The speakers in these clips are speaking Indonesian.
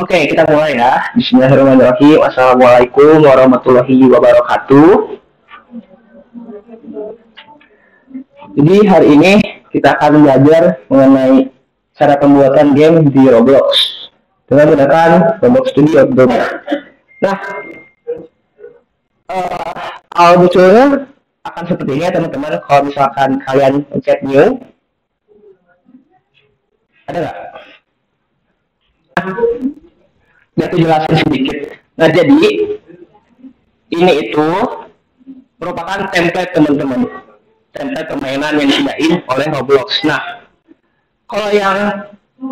Oke, kita mulai ya. Bismillahirrahmanirrahim. Assalamualaikum warahmatullahi wabarakatuh. Jadi hari ini kita akan belajar mengenai cara pembuatan game di Roblox dengan menggunakan Roblox Studio. Nah, awal munculnya akan seperti ini ya teman-teman. Kalau misalkan kalian pencet new, ada nggak? Nah, aku jelasin sedikit. Nah, jadi ini itu merupakan template teman-teman, template permainan yang disediain oleh Roblox. Nah, kalau yang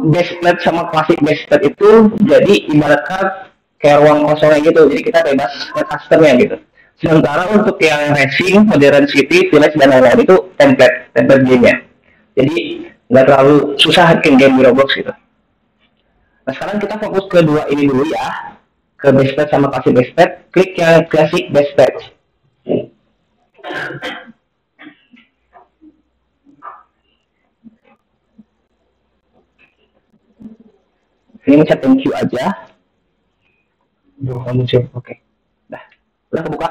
baseplate sama klasik baseplate itu jadi ibaratkan kayak ruang kosongnya gitu, jadi kita bebas customnya gitu. Sementara untuk yang racing, modern city, village dan lain-lain itu template gamenya. Jadi nggak terlalu susah bikin game di Roblox gitu. Nah, sekarang kita fokus ke dua ini dulu ya, ke baseplate sama classic baseplate. Klik yang classic baseplate. Ini mencet thank you aja. Oke. Dah. Udah kebuka?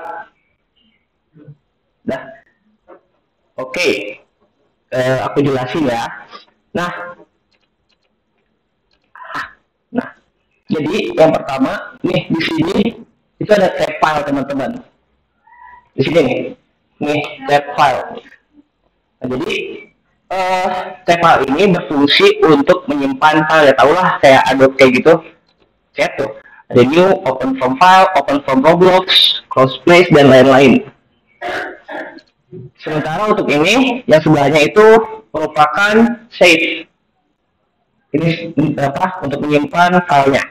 Dah. Oke. Aku jelasin ya. Nah, jadi yang pertama nih di sini itu ada tab file teman-teman. Di sini nih tab file. Nah, jadi tab file ini berfungsi untuk menyimpan file ya, tau lah kayak Adobe kayak gitu. Chat tuh ada new, open from file, open from Roblox, close place dan lain-lain. Sementara untuk ini yang sebelahnya itu merupakan save. Ini apa untuk menyimpan filenya.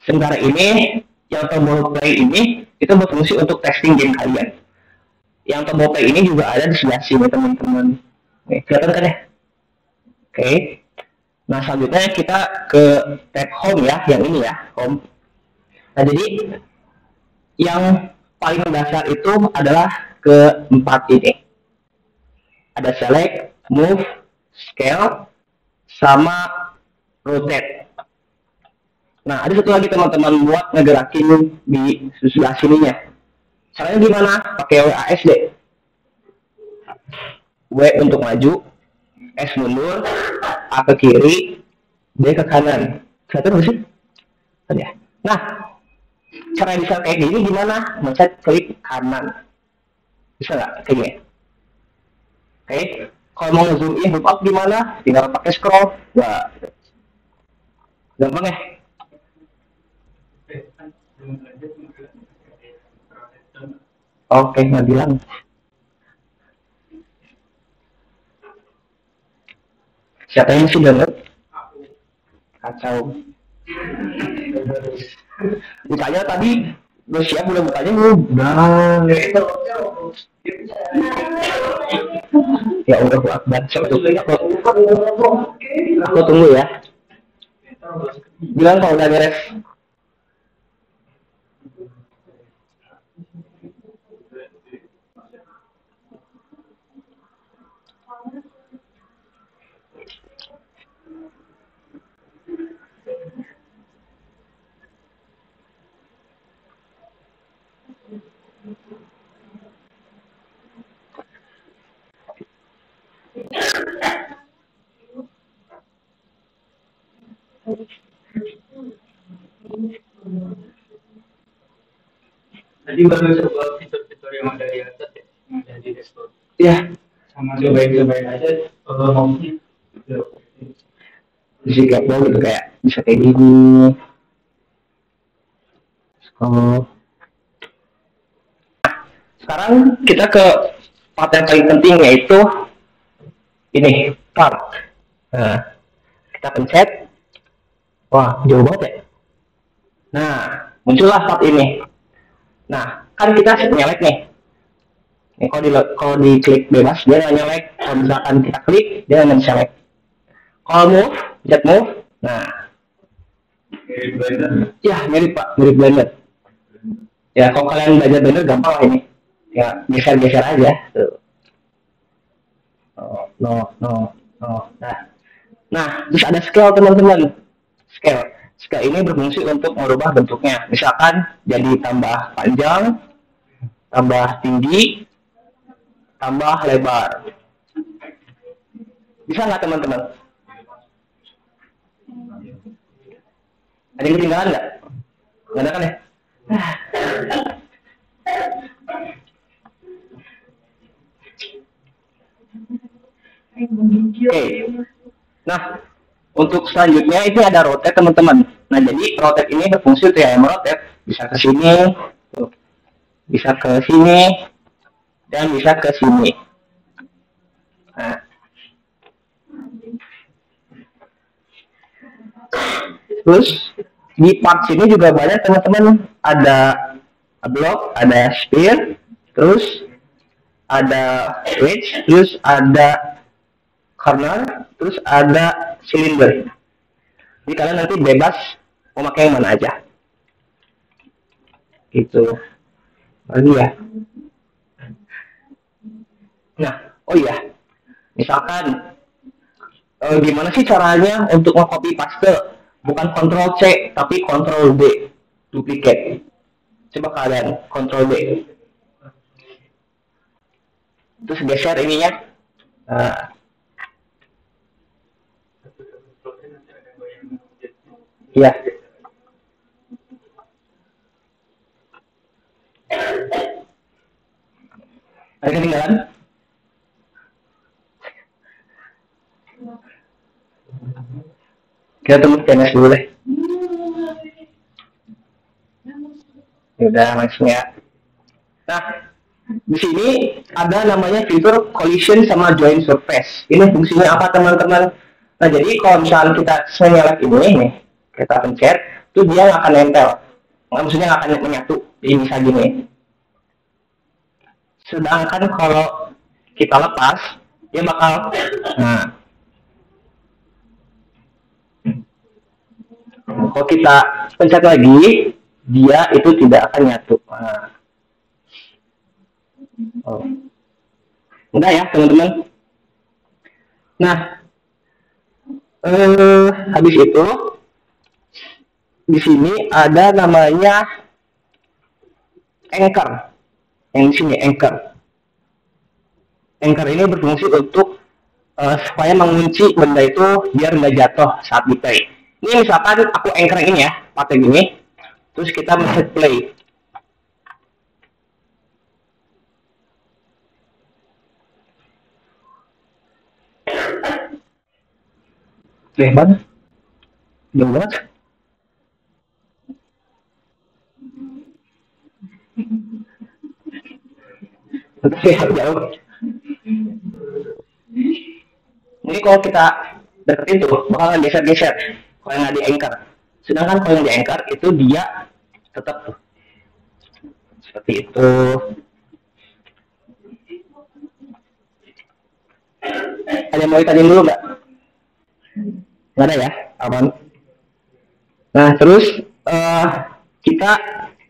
Sementara ini yang tombol play ini itu berfungsi untuk testing game kalian. Yang tombol play ini juga ada di sebelah sini teman-teman. Kelihatan kan ya? Oke. Nah, selanjutnya kita ke tab home ya, yang ini ya, home. Nah, jadi yang paling mendasar itu adalah keempat ini. Ada select, move, scale, sama rotate. Nah, ada satu lagi teman-teman buat ngegerakin di sebelah sininya. Caranya gimana? Pakai WASD. W untuk maju, S mundur, A ke kiri, B ke kanan. Kelihatan nggak sih? Ya. Nah, cara bisa kayak gini gimana? Mencet klik kanan. Bisa nggak kayak gini? Oke. Kalau mau zoom in, zoom out gimana? Tinggal pakai scroll. Wah, gampang ya? Oke, nggak bilang. Siapa yang masih denger? Kacau. Bukanya tadi, lu siap udah bukanya belum? Nah, ya udah aku akbar. Aku tunggu ya. Bilang kalau udah beres. Tadi baru coba fitur-fitur yang ada di atas ya, yang ada di dashboard. Ya. Sama cobain aja mouse-nya. Bisa kayak gitu, kayak bisa kayak gini. Sekarang kita ke part yang paling penting, yaitu ini part. Nah, kita pencet. Wah, jauh banget ya. Nah, muncullah part ini. Nah, kan kita nyelek nih. Nih, kalau diklik bebas dia nggak nyelek. Kalau misalkan kita klik dia nggak nyelek. Kalau move, pencet move. Nah, Mirip Blender. ya mirip Pak, mirip Blender. Ya, kalau kalian belajar Blender gampang lah ini. Ya, geser-geser aja. Tuh. No. Nah, terus ada scale teman-teman. Scale. Scale ini berfungsi untuk merubah bentuknya. Misalkan jadi tambah panjang, tambah tinggi, tambah lebar. Bisa nggak teman-teman? Ada yang ketinggalan nggak? Nggak ada kan ya? Oke. Nah, untuk selanjutnya ini ada rotate teman-teman. Nah, jadi rotate ini berfungsi untuk yang merotate bisa ke sini, bisa ke sini, dan bisa ke sini. Nah. Terus di part sini juga banyak teman-teman, ada block, ada sphere, terus ada wedge, terus ada corner, terus ada cylinder. Jadi kalian nanti bebas mau pakai yang mana aja. Gitu. Lagi ya. Nah, oh iya. Misalkan gimana sih caranya untuk nge-copy paste? Bukan Ctrl C, tapi Ctrl D. Duplicate. Coba kalian Ctrl D. Terus geser ininya. Nah. Ya. Ada ketinggalan? Kita tunggu TNS dulu deh. Udah langsung ya. Nah, di sini ada namanya fitur collision sama join surface. Ini fungsinya apa teman-teman? Nah, jadi kalau misalnya kita select ini nih, kita pencet, itu dia nggak akan nempel. Maksudnya nggak akan menyatu. Ini bisa gini. Sedangkan kalau kita lepas, dia bakal, nah, kalau kita pencet lagi, dia itu tidak akan nyatu. Nah. Oh. Udah ya teman-teman. Nah, habis itu di sini ada namanya anchor. Yang di sini anchor. Anchor ini berfungsi untuk supaya mengunci benda itu biar nggak jatuh saat di play. Ini misalkan aku anchor ini ya, pakai gini, terus kita men-hit play. Banget. Jauh banget. Jauh. Ini kalau kita deketin tuh, bakalan geser-geser. Kalau nggak di anchor. Sedangkan kalau yang di anchor itu dia tetap tuh. Seperti itu. Ada yang mau ditanyain dulu nggak? Nggak ada ya, aman. Nah, terus kita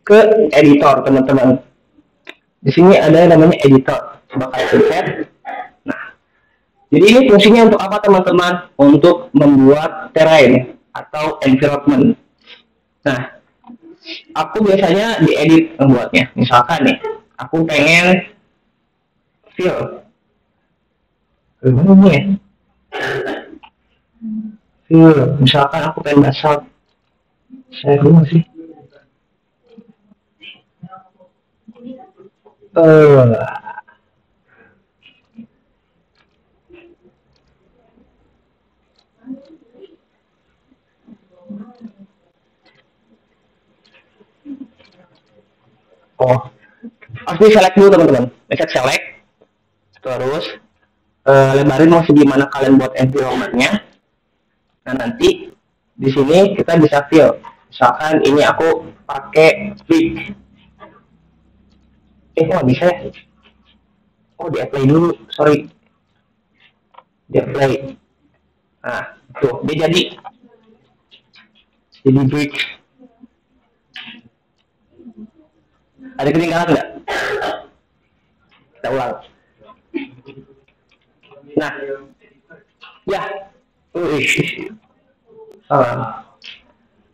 ke editor, teman-teman. Di sini ada namanya editor. Coba kalian pencet. Nah, jadi ini fungsinya untuk apa, teman-teman? Untuk membuat terrain atau environment. Nah, aku biasanya diedit membuatnya. Misalkan nih, aku pengen fill. Ini ya. Fill. Misalkan aku pengen basalt. Saya dulu sih. Oh, harus select dulu teman-teman. Bisa select, terus lebarin mau segimana kalian buat environment-nya. Nah, nanti di sini kita bisa fill. Misalkan ini aku pakai flick. Kok bisa ya? Oh, di apply dulu, sorry. Di apply. Nah, tuh, dia jadi brick. Ada ketinggalan nggak? Kita ulang. Nah, ya.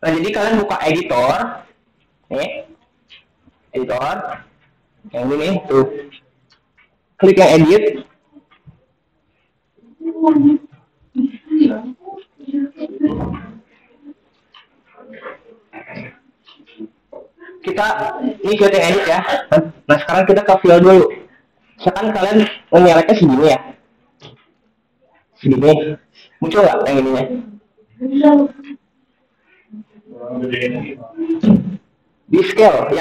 Nah, jadi kalian buka editor, nih, editor, yang ini tuh, klik yang edit, kita ini klik yang edit ya. Nah, sekarang kita ke file dulu. Misalkan kalian menyalakan segini ya, segini, muncul nggak yang ininya? Di scale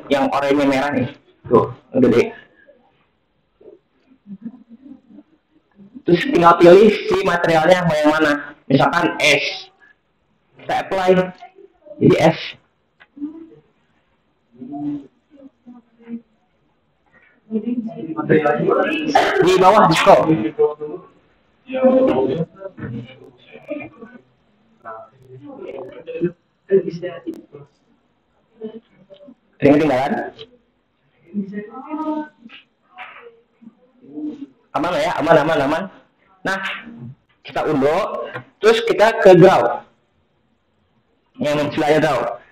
yang oranye merah nih, tuh gede. Terus tinggal pilih si materialnya mau yang mana. Misalkan S, kita apply jadi S. Di bawah di scroll. Ketinggalan? Aman lah ya, aman. Nah, kita undo, terus kita ke draw. Yang istilahnya draw.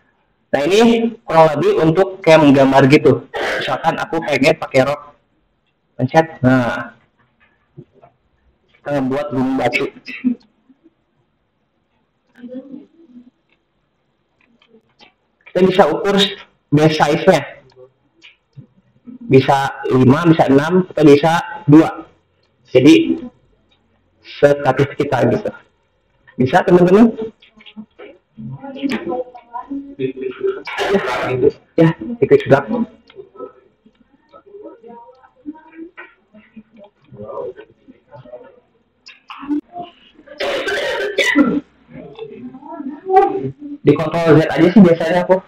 Nah, ini kurang lebih untuk kayak menggambar gitu. Misalkan aku pengen pakai rok, pencet. Nah, kita membuat gunung batu. Kita bisa ukur base size-nya. Bisa 5, bisa 6, kita bisa 2. Jadi sekreatif kita gitu. Bisa teman-teman? Ya, ikut sudah. Di Ctrl Z aja sih biasanya aku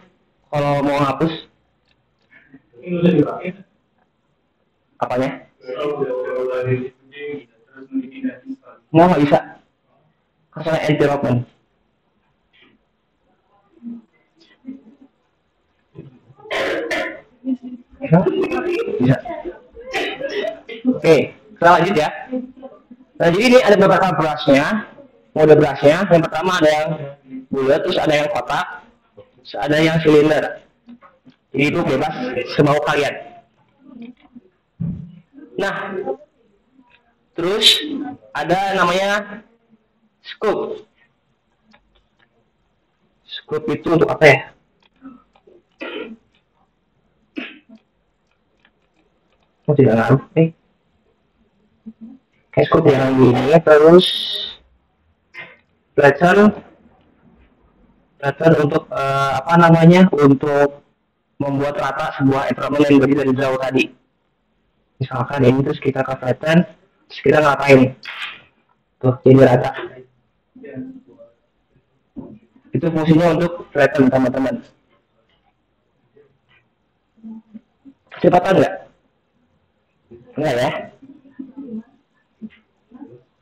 kalau mau hapus. Apanya? Nggak bisa. Karena anti-rockman. Bisa. Oke, kita lanjut ya. Nah, jadi ini ada beberapa brushnya, mode brushnya. Yang pertama ada yang bulat, terus ada yang kotak, terus ada yang silinder. Jadi itu bebas semau kalian. Nah, terus ada namanya scope. Scope itu untuk apa ya? Oh, tidak ngaruh. Kayak scope yang gini, terus pattern untuk apa namanya, untuk membuat rata sebuah environment yang berdiri dari jauh tadi. Misalkan ini, terus kita ke pattern, terus kita ngapain tuh jadi rata. Itu fungsinya untuk pattern, teman-teman. Kecepatan nggak? Enggak ya?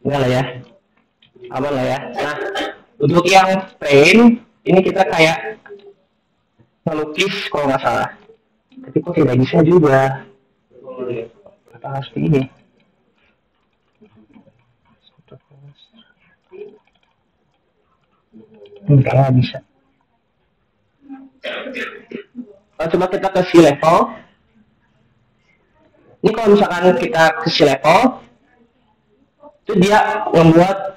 Enggak lah ya, aman lah ya. Nah, untuk yang frame ini kita kayak melukis kalau nggak salah, tapi kok tidak bisa juga. Apa harus ini? Enggak bisa. Coba kita ke si level. Ini kalau misalkan kita ke si level, itu dia membuat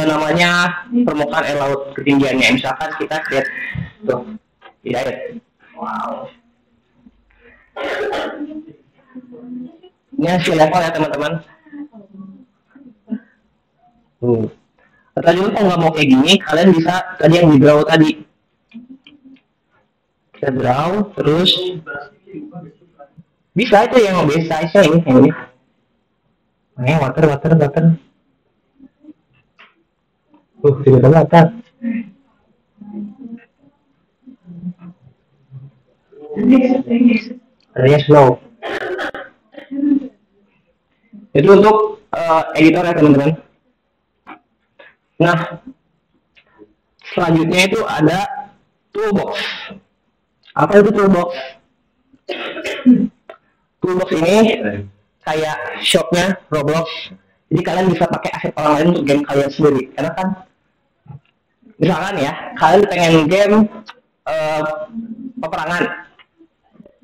namanya permukaan air laut ketinggiannya. Misalkan kita create tuh di air. Wow. Ini hasil level ya teman-teman. Tadi kalau nggak mau kayak gini, kalian bisa tadi yang di draw tadi. Kita draw, terus bisa itu yang base size-nya ini, yang ini. Water. Tidak ada water. Adanya slow. Itu untuk editor ya teman-teman. Nah, selanjutnya itu ada toolbox. Apa itu toolbox? Toolbox ini kayak shopnya Roblox. Jadi kalian bisa pakai aset orang lain untuk game kalian sendiri. Karena kan Misalkan ya, kalian pengen game peperangan.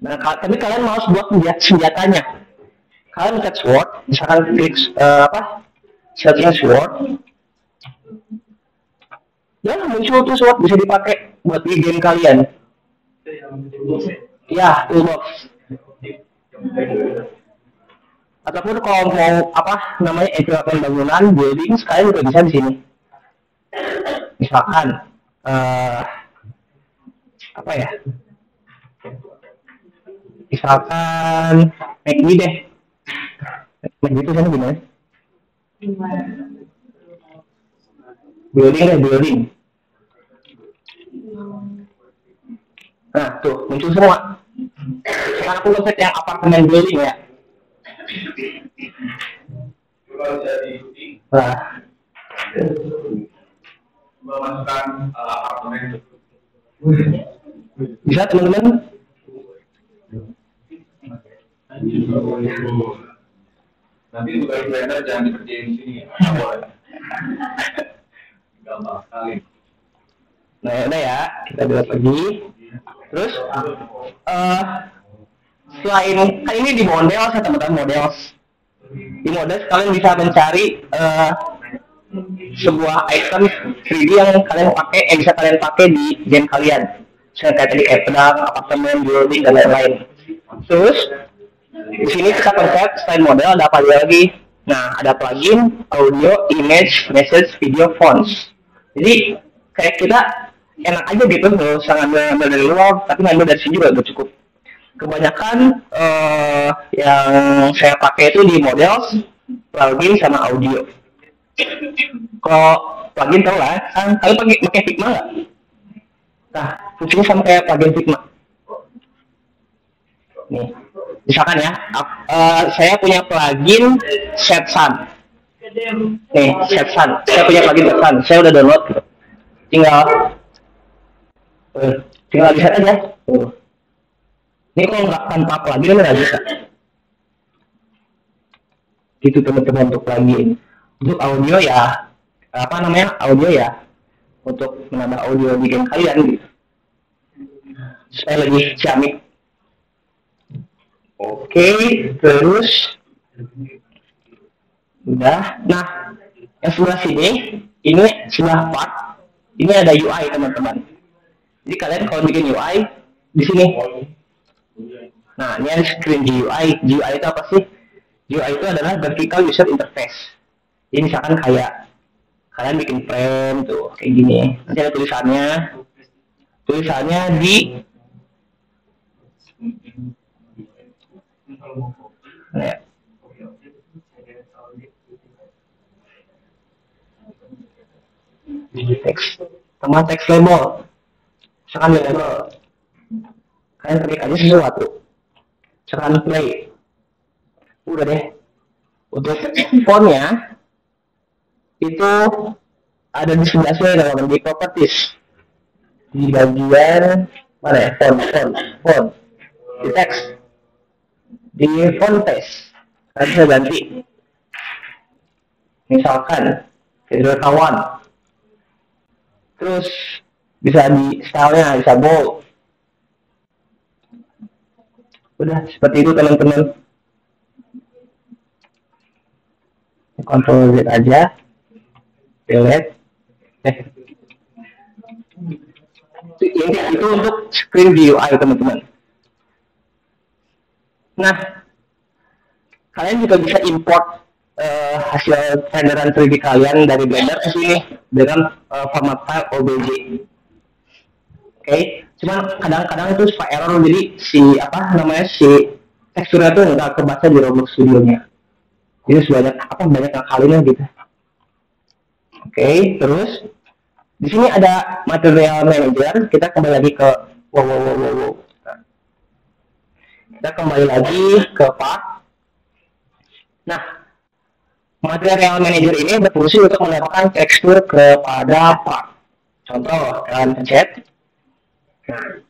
Nah, tapi kalian mau buat senjatanya. Kalian pencet sword, misalkan klik setting sword. Ya, muncul tuh sword bisa dipakai buat di game kalian. Ya, toolbox. Ataupun kalau mau implementasi bangunan, building, kalian juga bisa di sini. Misalkan misalkan make ini deh. Make itu kan gimana? Building. Nah, tuh muncul semua. Sekarang aku ngeset yang apartemen building ya. Nah, memasukkan apartemen. Bisa teman-teman? Nanti bukan Blender jangan dikerjain di sini. Gampang sekali. Nah, udah ya, kita lihat lagi. Terus, selain kan ini di model, saya teman-teman model. Di model kalian bisa mencari sebuah item 3D yang bisa kalian pakai di game kalian. Misalnya kayak tadi kayak pedang, apartemen, building dan lain-lain. Terus di sini kita pencet selain model ada apa lagi? Nah, ada plugin, audio, image, message, video, fonts. Jadi kayak kita enak aja gitu, nggak usah ngambil dari luar, tapi ngambil dari sini juga udah cukup. Kebanyakan yang saya pakai itu di model, plugin sama audio. Kalau plugin tau lah, kan kalian pakai Figma nggak? Nah, fungsinya sama kayak plugin Figma. Nih, misalkan ya, saya punya plugin Setsun. Nih, Setsun. Saya punya plugin Setsun. Saya udah download. Tinggal di set aja. Ini kalau nggak tanpa plugin nggak bisa. Gitu teman-teman untuk plugin. Untuk audio ya, audio ya, untuk menambah audio di game kalian gitu. Supaya lebih ciamik. Oke, terus udah. Nah, yang sebelah sini, ini sebelah part, ini ada UI teman-teman. Jadi kalian kalau bikin UI di sini. Nah, ini ada screen GUI. GUI itu apa sih? GUI itu adalah vertical user interface. Jadi misalkan kayak kalian bikin frame tuh kayak gini. Nanti ada tulisannya di ya. Teks sama teks label. Misalkan label kalian ketik aja sesuatu. Misalkan play. Udah deh. Untuk fontnya itu ada di sebelah sini teman-teman, di properties. Di bagian mana ya? Font. Di teks. Di font text. Nanti saya ganti. Misalkan Federal kawan. Terus bisa di stylenya, bisa bold. Udah seperti itu teman-teman. Ctrl Z aja. Delete. Itu untuk screen GUI teman-teman. Nah, kalian juga bisa import hasil renderan 3D kalian dari Blender ke sini dengan format file OBJ. Oke, cuman kadang-kadang itu suka error, jadi si teksturnya tuh nggak kebaca di Roblox Studio-nya. Jadi banyak ngakalinnya gitu. Oke, terus di sini ada Material Manager. Kita kembali lagi ke Kita kembali lagi ke part. Nah, Material Manager ini berfungsi untuk menambahkan tekstur kepada part. Contoh, kalian pencet. Nah,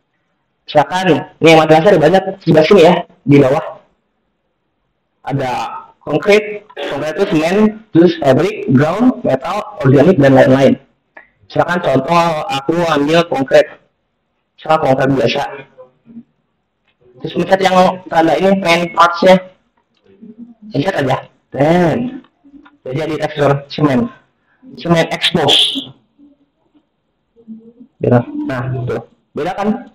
misalkan ini materialnya ada banyak sebelah sini ya, di bawah ada konkret itu semen, terus fabric, ground, metal, organik dan lain-lain. Misalkan contoh aku ambil konkret, misalkan konkret biasa. Terus pencet yang tanda ini main parts-nya, pencet aja. Dan jadi tekstur semen expose. Beda. Nah, tuh. Beda kan?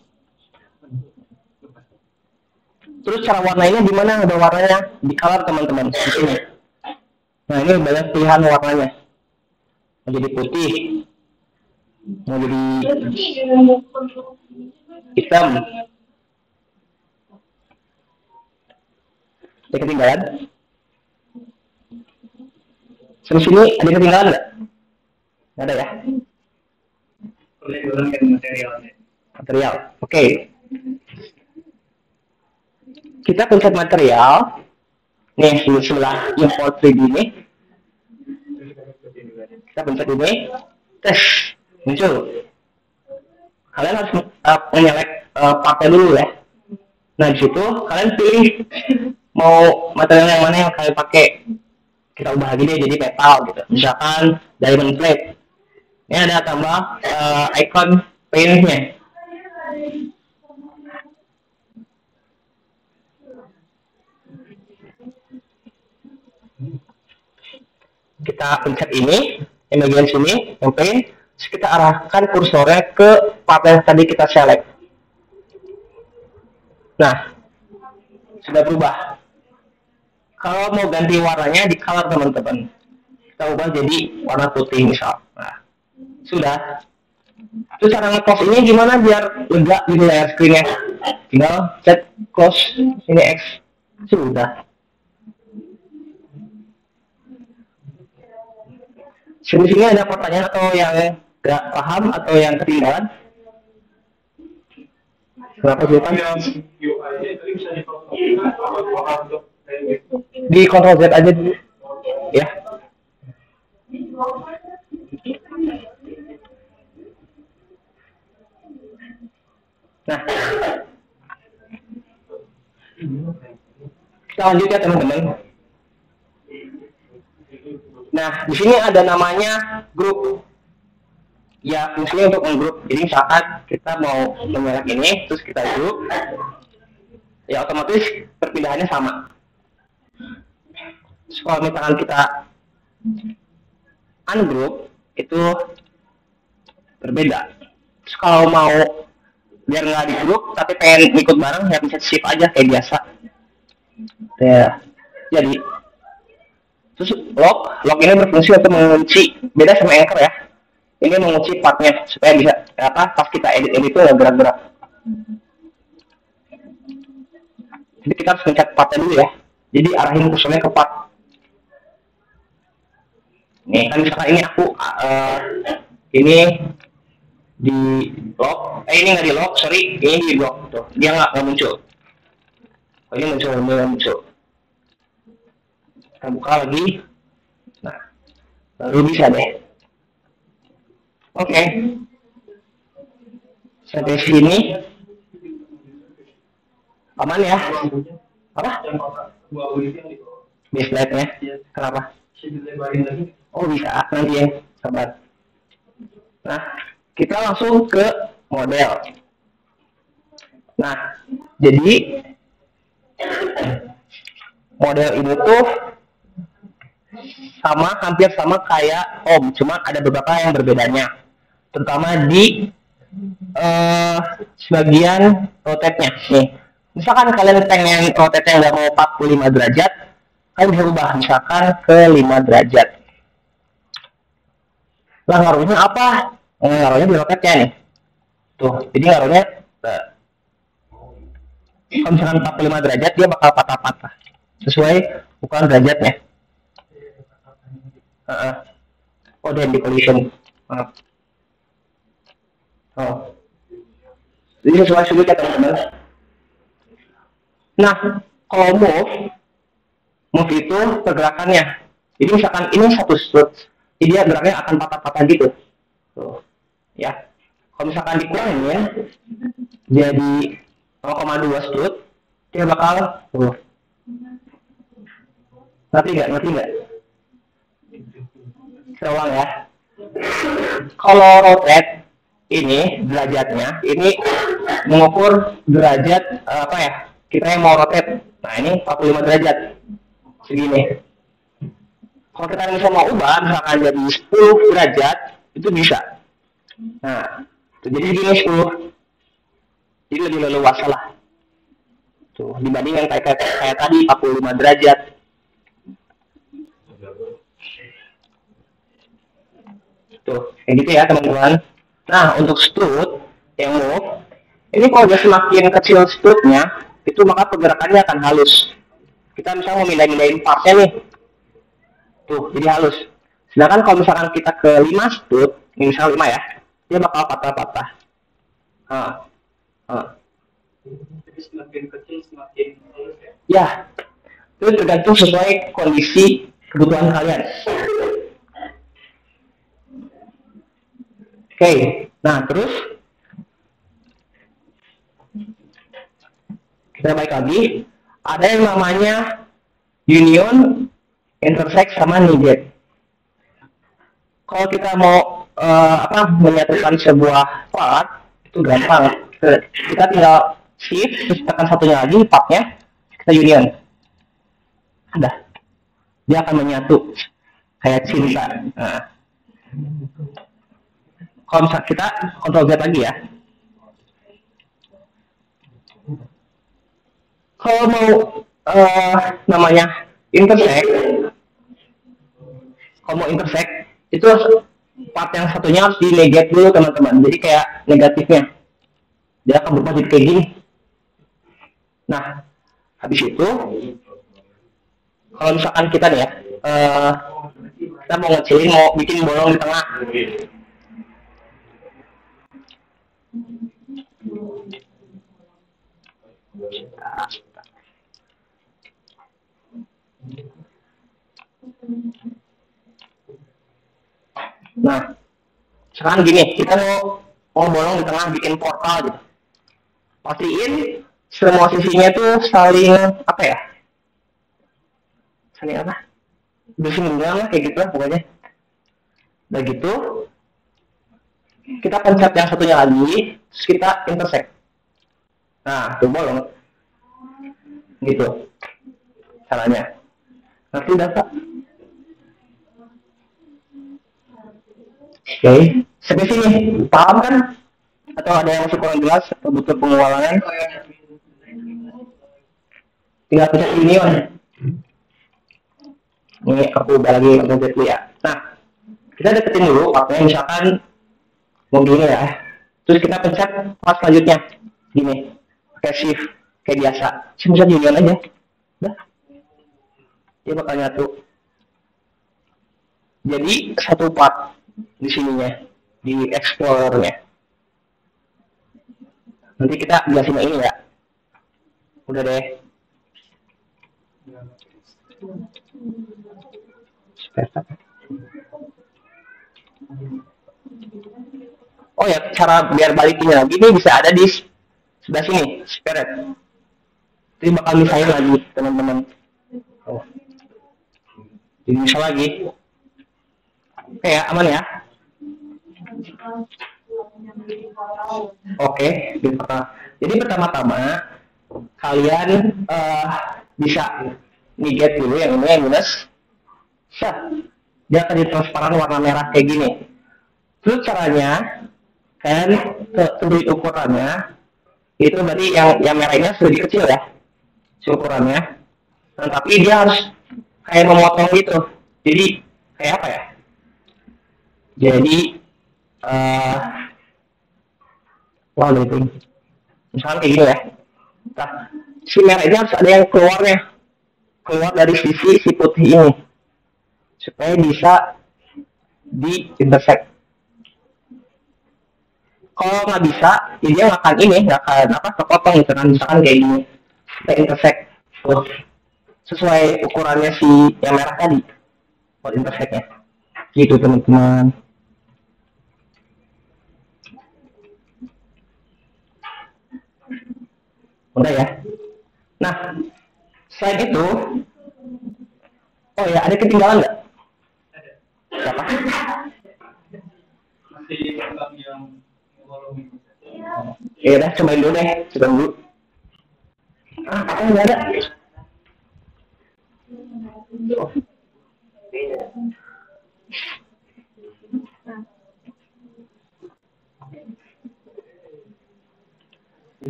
Terus cara warnanya gimana? Ada warnanya di color teman-teman di sini. Nah, ini banyak pilihan warnanya. Mau jadi putih, mau jadi hitam. Ada ketinggalan? Di sini ada ketinggalan nggak? Nggak ada ya? Boleh diulang materialnya. Material. Oke. Kita pencet material. Nih, di sebelah import 3D ini. Kita pencet ini. Tes. Muncul. Kalian harus menyelek partnya dulu ya. Nah, di situ kalian pilih mau material yang mana yang kalian pakai. Kita ubah lagi deh jadi metal gitu. Misalkan diamond plate. Ini ada tambah icon paint-nya. Kita pencet ini, yang bagian sini, yang paint. Terus kita arahkan kursornya ke part yang tadi kita select. Nah, sudah berubah. Kalau mau ganti warnanya di color teman-teman, kita ubah jadi warna putih misal. Nah, sudah. Terus cara nge-close ini gimana biar lega di layar screen-nya? Tinggal set close ini X. Sudah. Sini ada pertanyaan atau yang nggak paham atau yang ketinggalan? Kenapa sih kan? Di Ctrl Z aja dulu, ya. Nah, kita lanjut ya teman-teman. Nah, di sini ada namanya grup. Ya, fungsinya untuk menggrup. Jadi misalkan kita mau menyelek ini, terus kita grup, ya otomatis perpindahannya sama. Terus kalau misalkan kita ungroup, itu berbeda. Terus kalau mau biar nggak di grup tapi pengen ikut bareng, ya bisa shift aja kayak biasa. Ya, jadi terus lock ini berfungsi untuk mengunci, beda sama anchor ya. Ini mengunci partnya supaya bisa pas kita edit itu nggak gerak-gerak. Jadi kita harus pencet partnya dulu ya. Jadi arahin kursornya ke part. Nih kan misalkan ini aku ini di lock, ini nggak di lock, sorry, ini di lock tuh, dia nggak muncul. Oh, ini muncul. Kita buka lagi. Nah, baru bisa deh. Oke. Sampai sini aman ya? Apa? Baseline-nya? Kenapa? Oh bisa, nanti ya, sabar. Nah, kita langsung ke model. Nah, jadi model ini tuh hampir sama kayak home, cuma ada beberapa yang berbedanya, terutama di sebagian rotate-nya. Nih, misalkan kalian pengen rotate-nya nggak mau 45 derajat, kalian bisa ubah misalkan ke 5 derajat. Lah ngaruhnya apa? Ngaruhnya di rotate-nya nih. Tuh, jadi ngaruhnya kalau misalkan 45 derajat dia bakal patah-patah sesuai ukuran derajatnya. Oh, dan di collision. Oh. Jadi sesuai sudut ya teman-teman. Nah, kalau move itu pergerakannya. Jadi misalkan ini satu sudut, jadi dia geraknya akan patah-patah gitu. Tuh. Ya. Kalau misalkan dikurangin jadi 0,2 sudut, dia bakal ngerti nggak? Saya ulang ya. Kalau rotate ini derajatnya, ini mengukur derajat apa ya? Kita yang mau rotate. Nah, ini 45 derajat. Segini. Kalau kita bisa mau ubah misalkan jadi 10 derajat, itu bisa. Nah, jadi segini 10. Jadi lebih leluasa lah. Tuh, dibanding yang kayak tadi 45 derajat. Tuh, kayak gitu ya teman-teman. Nah, untuk stud yang move, ini kalau udah semakin kecil studnya, itu maka pergerakannya akan halus. Kita misalnya mau mindahin partnya nih. Tuh, jadi halus. Sedangkan kalau misalkan kita ke 5 stud, ini misalnya 5 ya, dia bakal patah-patah. Jadi semakin kecil semakin halus ya. Ya, itu tergantung sesuai kondisi kebutuhan kalian. Oke, nah terus kita balik lagi. Ada yang namanya union, intersect, sama negate. Kalau kita mau menyatukan sebuah part, itu gampang. Kita tinggal shift, terus tekan satunya lagi, partnya, kita union. Ada. Dia akan menyatu. Kayak cinta. Nah. Kalau misalnya kita Ctrl Z lagi ya. Kalau mau namanya intersect, kalau mau intersect itu part yang satunya harus di negate dulu teman-teman. Jadi kayak negatifnya, dia akan berubah jadi kayak gini. Nah, habis itu kalau misalkan kita nih ya, kita mau ngecilin, mau bikin bolong di tengah. Nah, sekarang gini, kita mau bolong di tengah, bikin portal gitu. Pastiin semua sisinya tuh saling apa ya? Saling apa? Bersinggungan lah, kayak gitu lah pokoknya. Udah gitu, kita pencet yang satunya lagi, terus kita intersect. Nah, tuh bolong. Gitu caranya. Nanti dapat. Oke, sampai sini paham kan? Atau ada yang masih kurang jelas atau butuh pengulangan? Tinggal pencet union. Ini aku udah lagi ngejet dulu ya. Nah, kita deketin dulu partnya, misalkan mau gini ya. Terus kita pencet part selanjutnya gini, pakai shift kayak biasa. Pencet union aja. Udah. Dia bakal nyatu. Jadi satu part di sininya, di explorernya. Nanti kita jelasin ini ya. Udah deh. Oh ya, cara biar balikinnya lagi ini bisa ada di sebelah sini, spirit. Jadi bakal misahin lagi teman-teman. Oh. Jadi misal lagi. Oke ya, aman ya. Oke, jadi pertama-tama kalian bisa negate dulu yang ini yang minus. Set, dia akan jadi transparan warna merah kayak gini. Terus caranya, kalian tentuin ukurannya. Itu berarti yang merahnya sedikit kecil ya, ukurannya. Nah, tapi dia harus kayak memotong gitu. Jadi kayak apa ya? Jadi wow itu misalnya kayak gini ya. Nah, si merah ini harus ada yang keluar dari sisi si putih ini supaya bisa di intersect. Kalau nggak bisa, ya dia nggak akan kepotong gitu kan, misalkan kayak gini, kita intersect tuh sesuai ukurannya si yang merah tadi buat intersectnya, gitu teman-teman. Udah ya. Nah, selain itu, oh ya, ada ketinggalan nggak? Siapa? Ya udah, cobain dulu deh, cobain dulu. Nggak ada.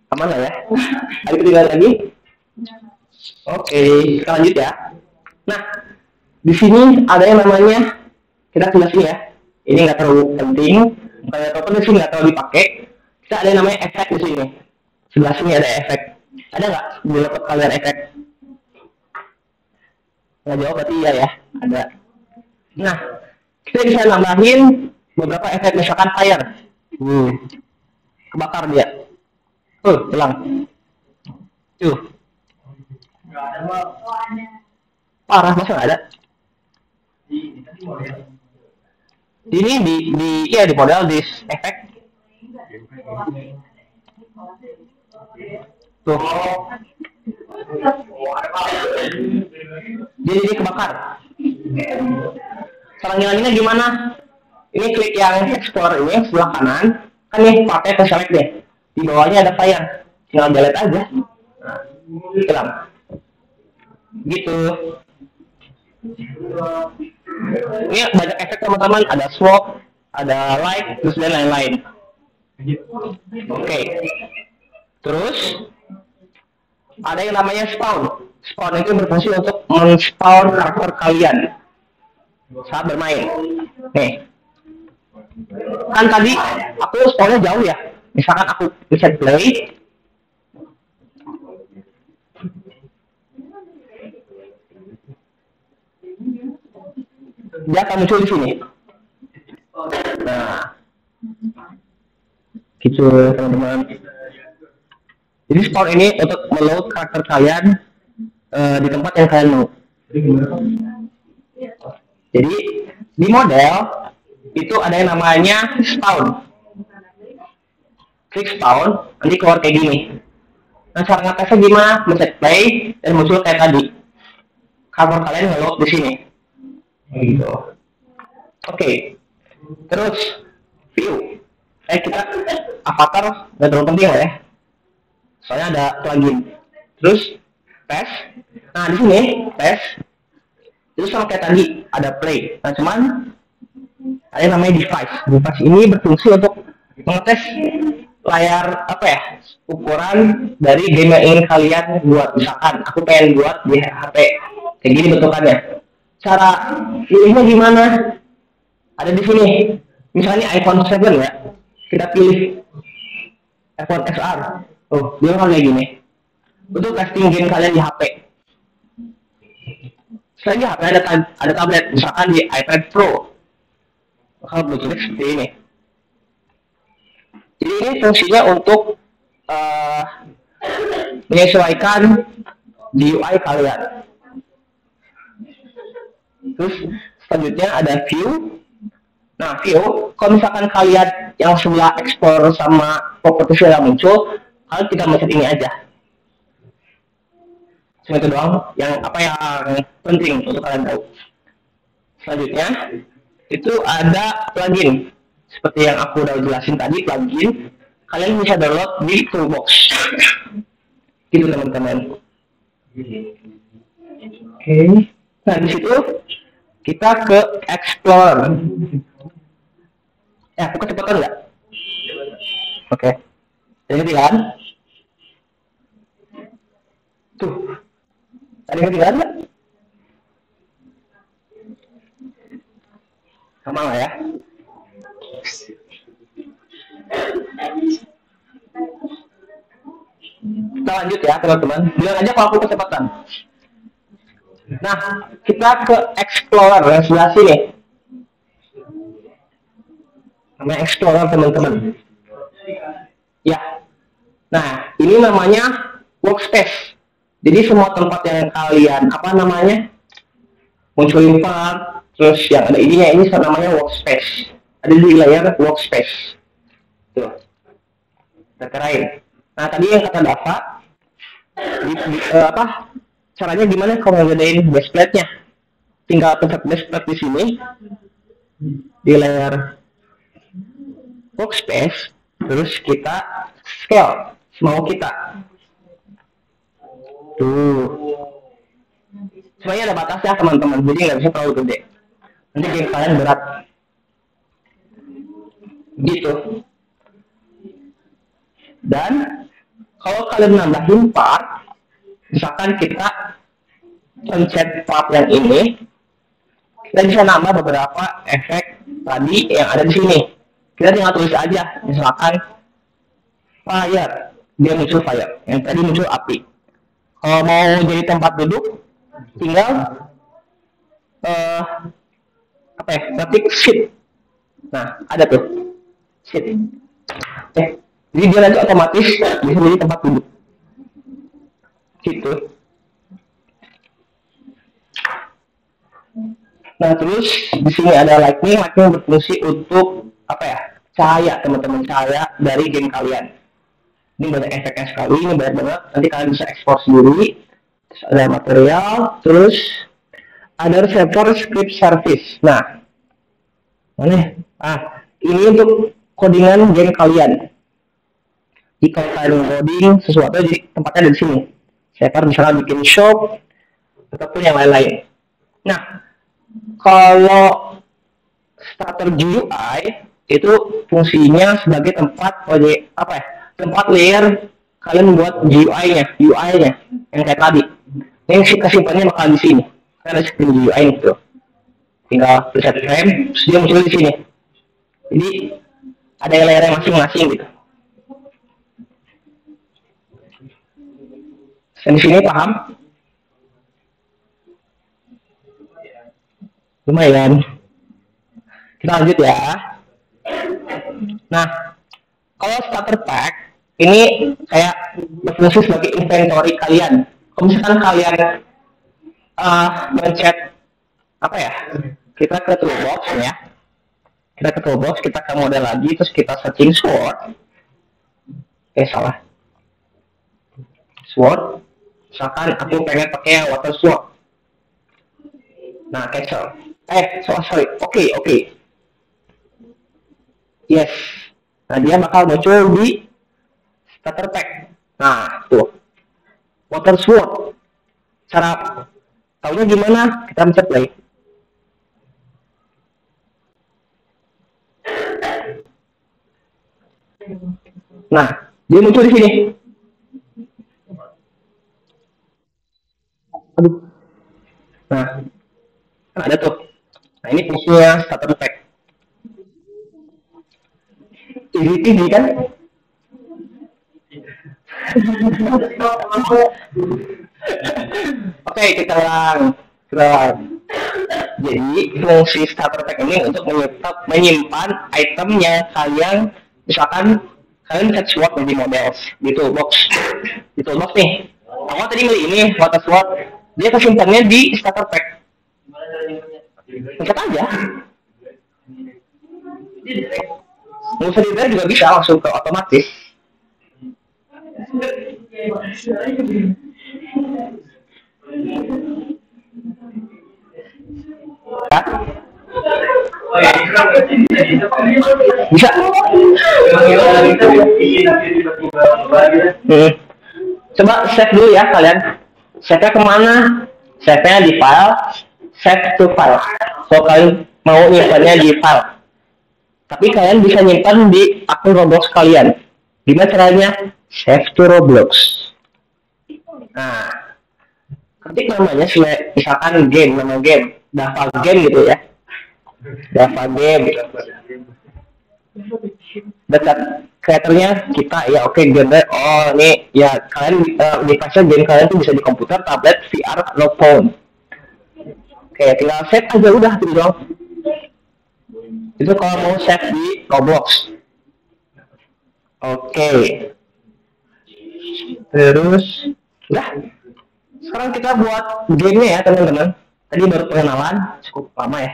Aman lah ya. Ada ketiga lagi. Oke, kita lanjut ya. Nah, di sini ada yang namanya, kita jelasin ya. Ini nggak terlalu penting, bukan terlalu penting, nggak terlalu dipakai. Kita ada yang namanya efek di sini. Sebelah sini ada efek. Ada nggak di laptop kalian efek? Nggak jawab berarti iya ya. Ada. Nah, kita bisa nambahin beberapa efek, misalkan fire. Kebakar dia. Hilang. Tuh. Parah, masa nggak ada? Ini di model di efek. Tuh. Jadi kebakar. Cara ngilanginnya gimana? Ini klik yang explore ini sebelah kanan. Kan nih pakai ke select deh. Di bawahnya ada fire. Tinggal delete aja. Nah, hilang. Gitu. Ini banyak efek teman-teman, ada swap, ada light, terus dan lain-lain. Oke. Terus ada yang namanya spawn. Spawn itu berfungsi untuk men-spawn karakter kalian saat bermain. Nih. Kan tadi aku spawnnya jauh ya. Misalkan aku bisa play. Dia akan muncul di sini. Nah, gitu teman-teman. Jadi spawn ini untuk meload karakter kalian di tempat yang kalian mau. Jadi di model itu ada yang namanya spawn. Klik spawn, nanti keluar kayak gini. Nah, cara ngetesnya gimana? Mencet play dan muncul kayak tadi. Karakter kalian ngeload di sini. Gitu. Oke. Terus view. Kita avatar nggak terlalu penting ya. Soalnya ada plugin. Terus test. Nah, di sini test. Itu sama kayak tadi ada play. Nah, cuman ada yang namanya device. Device ini berfungsi untuk mengetes layar apa ya? Ukuran dari game yang ingin kalian buat. Misalkan aku pengen buat di HP kayak gini bentukannya. Cara pilihnya gimana? Ada di sini. Misalnya iPhone 7 ya. Kita pilih iPhone XR. Oh, dia kan kayak gini. Untuk testing game kalian di HP. Selain di HP ada tablet, misalkan di iPad Pro. Kalau bentuknya seperti ini. Jadi ini fungsinya untuk menyesuaikan di UI kalian. Terus selanjutnya ada view. Nah, view, kalau misalkan kalian yang sebelah explore sama properties yang muncul, kalian tinggal mencet ini aja. Cuma itu doang yang penting untuk kalian tahu. Selanjutnya itu ada plugin. Seperti yang aku udah jelasin tadi, plugin kalian bisa download di Toolbox. Gitu teman-teman. Oke. Nah, di situ kita ke explore. Ya, aku kecepatan nggak? Oke. Jadi kan? Tuh. Ada yang ketinggalan nggak? Sama lah ya. Kita lanjut ya teman-teman. Bilang aja kalau aku kecepatan. Nah, kita ke Explorer yang sebelah sini. Namanya Explorer teman-teman. Ya. Nah, ini namanya workspace. Jadi semua tempat yang kalian munculin part, terus yang ada ininya ini namanya workspace. Ada di layar workspace. Tuh. Kita terakhir. Nah, tadi yang kata Dava, Apa caranya gimana kalau ngegedein base plate-nya? Tinggal pencet base plate di sini di layar workspace, terus kita scale semau kita. Tuh, sebenarnya ada batasnya teman-teman, jadi nggak bisa terlalu gede. Nanti game kalian berat. Gitu. Dan kalau kalian nambahin part, misalkan kita pencet part yang ini, kita bisa nambah beberapa efek tadi yang ada di sini. Kita tinggal tulis aja, misalkan fire, dia muncul fire, yang tadi muncul api. Kalau mau jadi tempat duduk, tinggal apa ya, ketik sheet. Nah, ada tuh sheet. Jadi dia nanti otomatis bisa jadi tempat duduk. Gitu. Nah, terus di sini ada lightning berfungsi untuk apa ya? Cahaya, teman-teman, cahaya dari game kalian. Ini banyak efeknya sekali, ini banyak banget. Nanti kalian bisa ekspor sendiri. Terus ada material, terus ada server script service. Nah, mana? Ini untuk codingan game kalian. Jika kalian coding sesuatu, jadi tempatnya ada di sini. Server misalnya bikin shop ataupun yang lain-lain. Nah, kalau starter GUI itu fungsinya sebagai tempat apa ya? Tempat layer kalian buat GUI-nya yang kayak tadi. Ini kesimpulannya bakal di sini. Ada screen GUI itu. Tinggal preset frame, terus dia muncul di sini. Jadi ada layer masing-masing gitu. Dan di sini paham? Lumayan. Kita lanjut ya. Nah, kalau starter pack ini kayak berfungsi sebagai inventory kalian. Kalau misalkan kalian mencet apa ya? Kita ke toolbox ya. Kita ke toolbox, kita ke model lagi, terus kita searching sword. Salah. Sword. Misalkan aku pengen pakai yang water sword. Nah, cancel. Sorry. Oke. Yes. Nah, dia bakal muncul di starter pack. Nah, tuh. Water sword. Cara tahunya gimana? Kita mencet play. Nah, dia muncul di sini. Aduh. Nah, ada tuh. Nah, ini fungsinya starter pack. Ini kan? Oke, kita ulang. Jadi fungsi starter pack ini untuk menyimpan item yang kalian, misalkan kalian bisa swap menjadi model di toolbox. Di toolbox nih. Aku tadi beli ini water sword, dia kesimpannya di starter pack. Pencet aja. Nggak usah di-drag juga bisa, langsung ke otomatis. Bisa. Coba save dulu ya kalian. Save-nya kemana? Save-nya di file, save to file. So kalian mau nyimpannya di file. Tapi kalian bisa nyimpan di akun Roblox kalian. Gimana caranya? Save to Roblox. Nah, ketik namanya misalkan game, nama game, Dava game gitu ya. Dava game. Dekat kreatornya kita ya, oke, genre. Oh, ini ya kalian device game kalian tuh bisa di komputer, tablet, VR, atau phone. Oke, tinggal save aja udah gitu dong. Itu kalau mau save di Roblox. Oke. Terus udah. Sekarang kita buat gamenya ya teman-teman. Tadi baru pengenalan, cukup lama ya.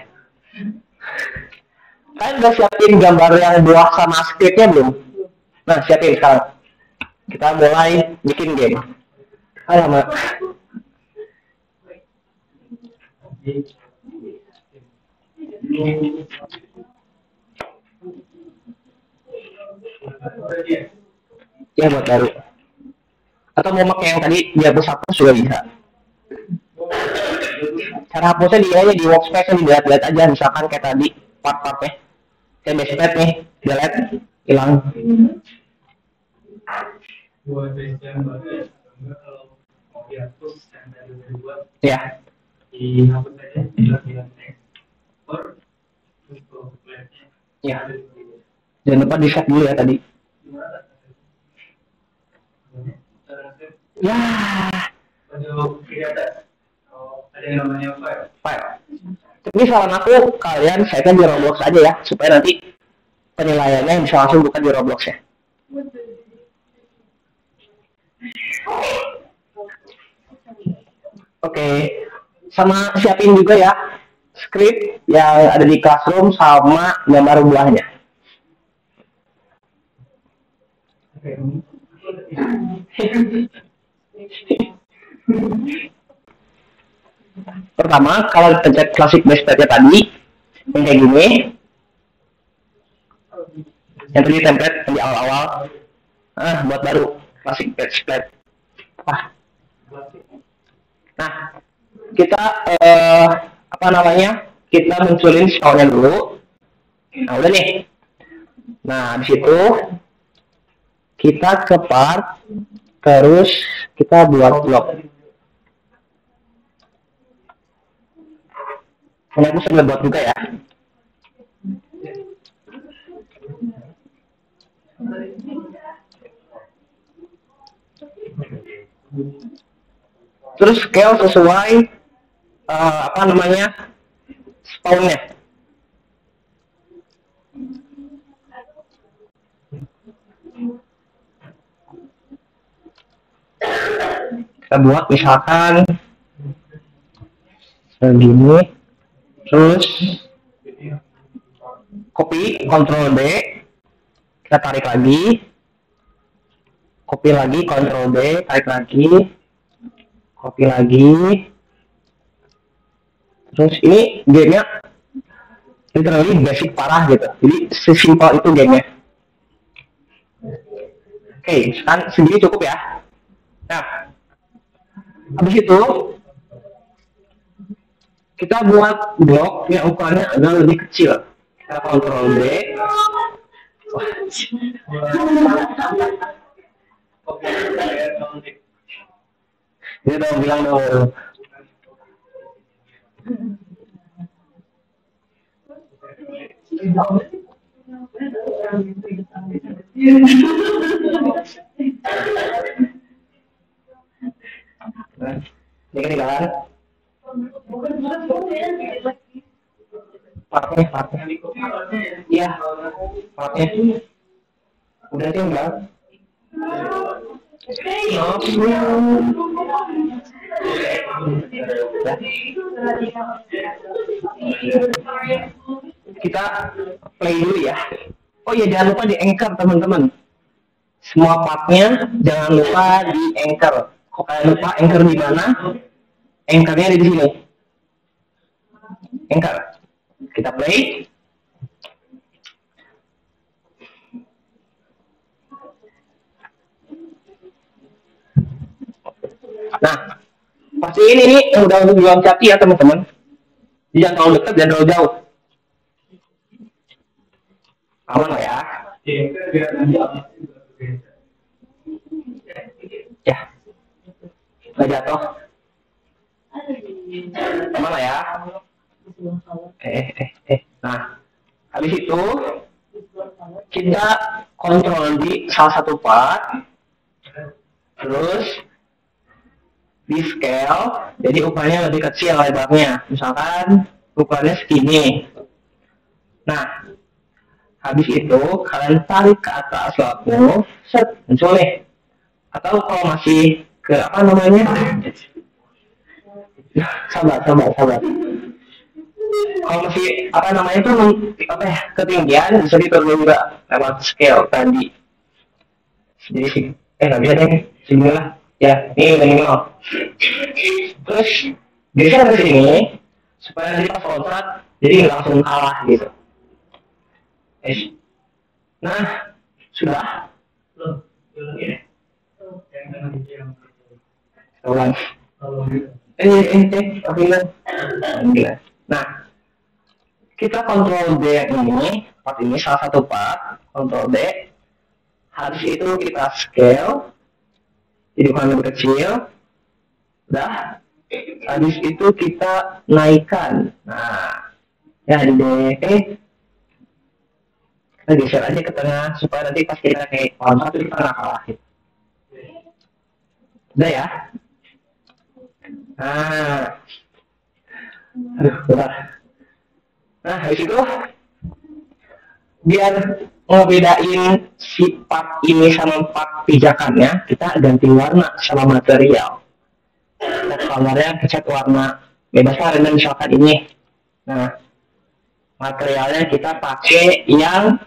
Kalian udah siapin gambar yang buah sama scriptnya belum? Nah, siapin sekarang. Kita mulai bikin game. Alamak. Ya buat baru. Atau mau pakai yang tadi dihapus hapus juga bisa. Cara hapusnya di workspace dilihat-lihat aja, misalkan kayak tadi part-partnya. Kayak backspace nih, delete, hilang. Ya. Ya. Jangan lupa di set dulu ya tadi. Ya. Ada yang namanya file. Tapi saran aku kalian setnya di Roblox aja ya, supaya nanti penilaiannya bisa langsung bukan di Roblox ya. Oke, sama siapin juga ya script yang ada di Classroom sama gambar buahnya. Pertama, kalau pencet klasik backspace tadi, yang kayak gini, yang tadi template yang di awal-awal, buat baru klasik backspace. Nah, kita apa namanya? Kita munculin scrollnya dulu. Nah, udah nih. Nah, di situ kita ke part, terus kita buat blok. Ini aku sudah buat juga ya. Terus scale sesuai apa namanya spawnnya. Kita buat misalkan segini. Terus copy, Ctrl D, kita tarik lagi, copy lagi, Ctrl D, tarik lagi, copy lagi. Terus ini gamenya literally basic parah gitu, jadi sesimpel itu gamenya. Oke, sekarang segini cukup ya. Nah, habis itu kita buat blok yang ukurannya agak lebih kecil. Kita Ctrl D. Dia dong bilang dong. Ini ketinggalan. Partnya. Iya, partnya. Udah tinggal. Kita play dulu ya. Oh iya, jangan lupa di anchor teman-teman. Semua partnya jangan lupa di anchor. Kok kalian lupa anchor di mana? Anchornya ada di sini. Anchor. Kita play. Nah, pastiin ini udah diloncati ya teman-teman. Jangan terlalu dekat, jangan terlalu jauh. Aman lah ya. Ya, nggak jatuh. Aman lah ya. Nah, habis itu kita kontrol di salah satu part, terus di scale, jadi ukurannya lebih kecil lebarnya, misalkan ukurannya segini. Nah, habis itu kalian tarik ke atas lalu, set, muncul nih. Atau kalau masih ke apa namanya? Sabar. Kalau masih apa namanya itu apa ya, ketinggian bisa diturunin juga lewat scale tadi. Jadi nggak bisa deh, segini lah. Ya, ini minimal. Terus geser ke sini supaya nanti pas loncat jadi nggak langsung kalah gitu. Nah, sudah. Loh, ini. Yang dengan yang Ulang. Nah, kita kontrol D ini, part ini salah satu part, kontrol D. Habis itu kita scale, jadi ukuran lebih kecil. Udah. Habis itu kita naikkan. Nah, ya di D. Kita geser aja ke tengah supaya nanti pas kita kayak kontak itu kita nggak kalah. Udah ya. Nah, bentar. Nah, habis itu biar ngebedain si part ini sama part pijakannya, kita ganti warna sama material. Nah, warnanya kecat warna bebas random misalkan ini. Nah, materialnya kita pakai yang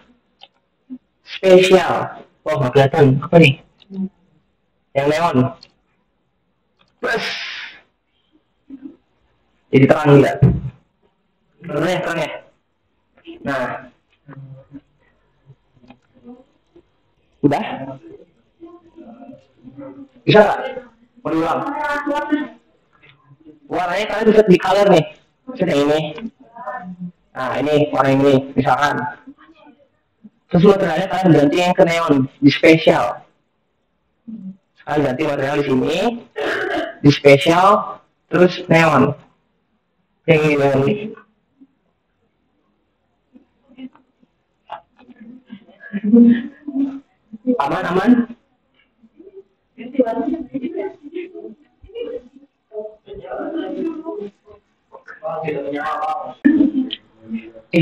spesial. Oh, nggak kelihatan apa nih? Yang neon. Plus. Jadi terang tidak? Terang ya. Nah, udah? Bisa nggak? Mau diulang? Warnanya kalian bisa di color nih. Bisa ini. Nah, ini warna ini, misalkan. Terus materialnya kalian ganti yang ke neon, di spesial. Kalian ganti material di sini, di spesial, terus neon. Yang ini neon. Aman?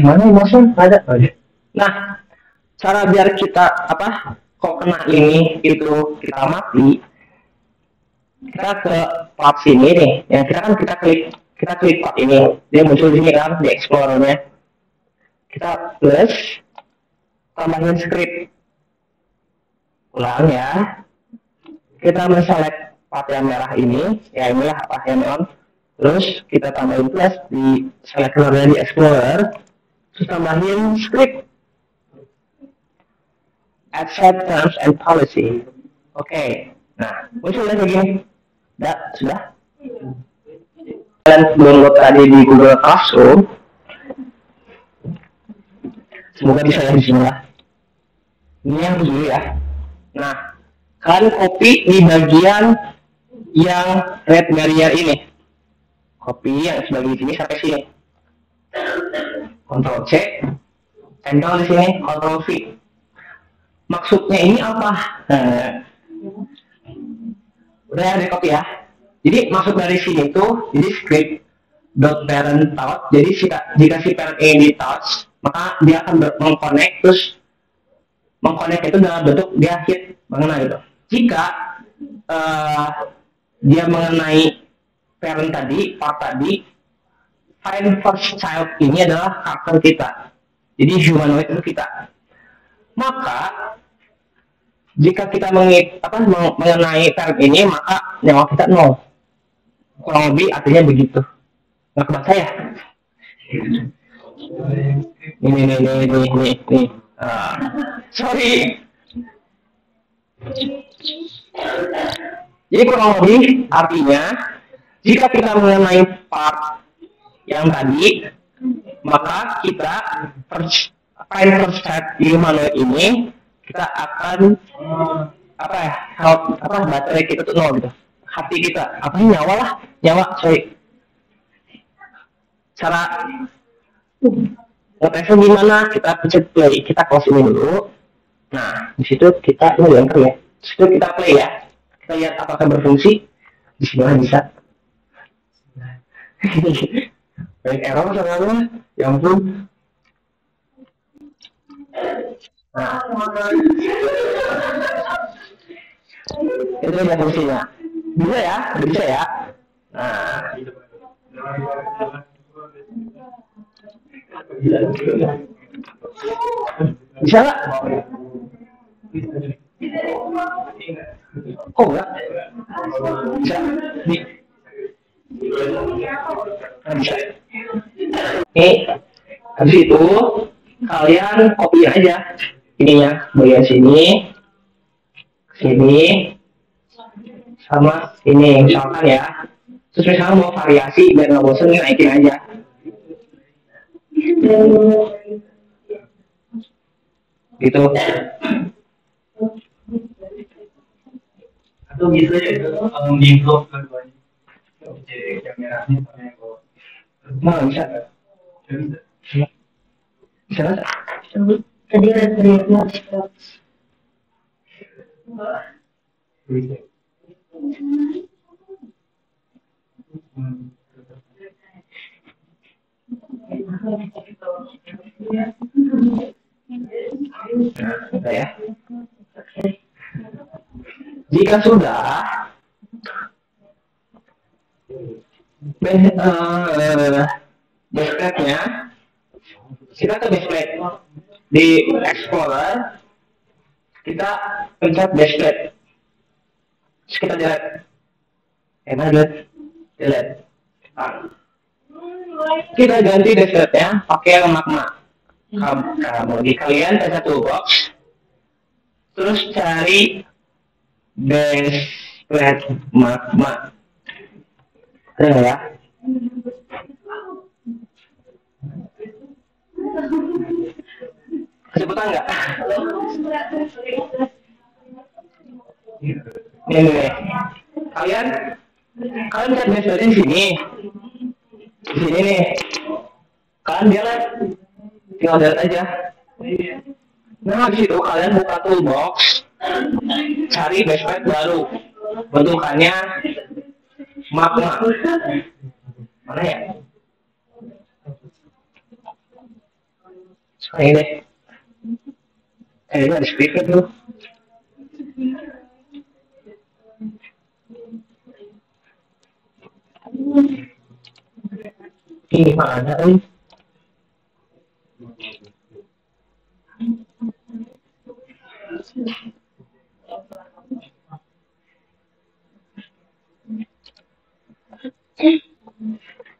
Mana motion? Ada. Nah, cara biar kita kok kena ini itu kita mati, kita ke part sini nih. Yang kita klik part ini, dia muncul di sini kan di explorernya. Kita plus tambahin script. Ulang ya. Kita menselect part yang merah ini, ya inilah yang on. Terus kita tambahin plus di selectornya di explorer. Terus tambahin script. Accept terms and policy. Oke. Nah, muncul kayak gini. Sudah? Kalian download tadi di Google Classroom. Semoga bisa ya di sini lah. Ini yang dulu ya. Nah, kalian copy di bagian yang red barrier ini. Copy yang sebagai sini sampai sini. Ctrl C, tempel di sini, Ctrl V. Maksudnya ini apa? Nah, udah ada copy ya. Jadi maksud dari sini tuh, jadi script dot parent touch. Jadi jika si parent ini di touch, maka dia akan mengconnect, terus mengconnect itu dalam bentuk dia hit mengenai gitu. Jika dia mengenai parent tadi, part tadi, find first child ini adalah karakter kita. Jadi humanoid itu kita. Maka jika kita mengenai parent ini, maka nyawa kita 0. Kurang lebih artinya begitu. Nggak kebaca ya? Nih. Sorry. Jadi kurang lebih artinya jika kita mengenai part yang tadi, maka kita find first child humanoid ini kita akan baterai kita tuh 0 gitu. Hati kita nyawa sorry. Cara ngetesnya gimana? Kita pencet play, kita close ini dulu. Nah, di situ kita ini enter ya. Di situ kita play ya. Kita lihat apakah berfungsi. Di sini bisa. Banyak error soalnya. Ya ampun. Nah, itu dia fungsinya. Bisa ya? Udah bisa ya? Nah. Bisa nggak? Oh enggak? Bisa nih. Bisa. Nih, habis itu kalian copy aja ininya bagian sini, sini, sama ini misalkan ya. Terus misalnya mau variasi biar nggak bosan naikin aja. Gitu. Atau bisa ya itu di blog keduanya. Objek yang merahnya sama yang bawah. Nah, bisa. Bisa. Bisa nggak? Tadi ada yang Bisa. Nah, udah ya. Jika sudah, baseplate-nya kita ke baseplate di Explorer, kita pencet baseplate, terus kita delete, delete. Nah, kita ganti baseplate-nya pakai yang magma. Bagi kalian pencet toolbox, terus cari baseplate magma. Ada nggak ya? Kecepatan nggak? Nih. Kalian lihat baseplate di sini. Di sini nih. Kalian delete. Tinggal delete aja. Nah, habis itu kalian buka toolbox, cari baseplate baru. Bentukannya magma. Mana ya? Sekarang ini. Ini ada speaker tuh. Ini mana nih?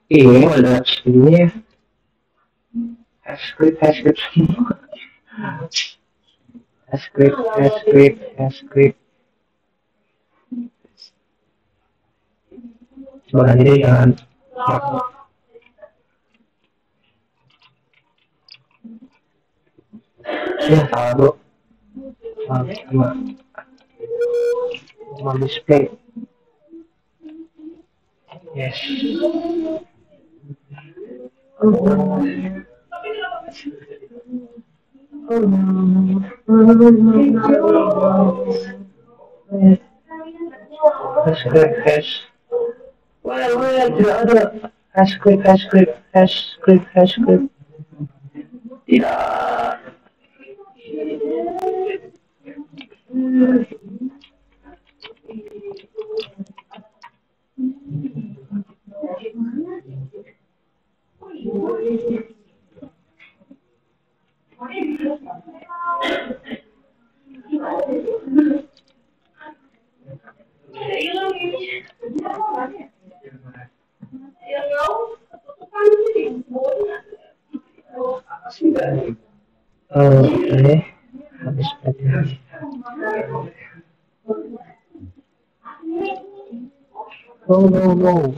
Ini ada sini. Script semua. Script. Sebenarnya ini jangan. Ya salah bro. Sama display. Yes. Well, tidak ada. Script. Tidak. Oke, habis berarti. No.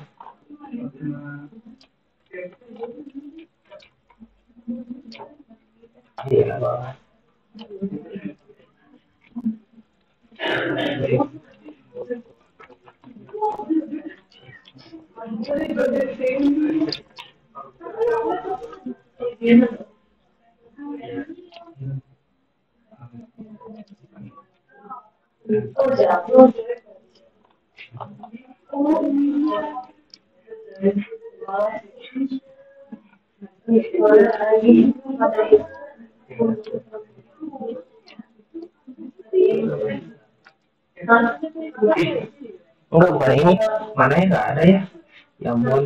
Iya, enggak, bukan ini. Mana ya, nggak ada ya. Ya ampun.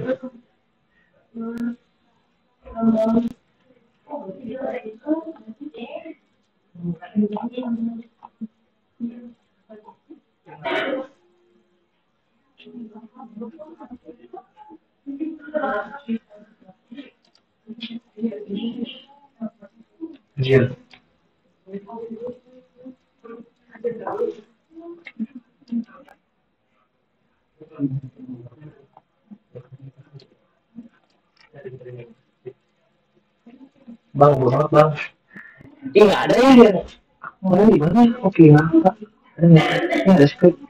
Iya. Bang, buat bang. Ih, nggak ada ya. Mau di mana? Oke, nggak. Ada nggak? Ini ada script.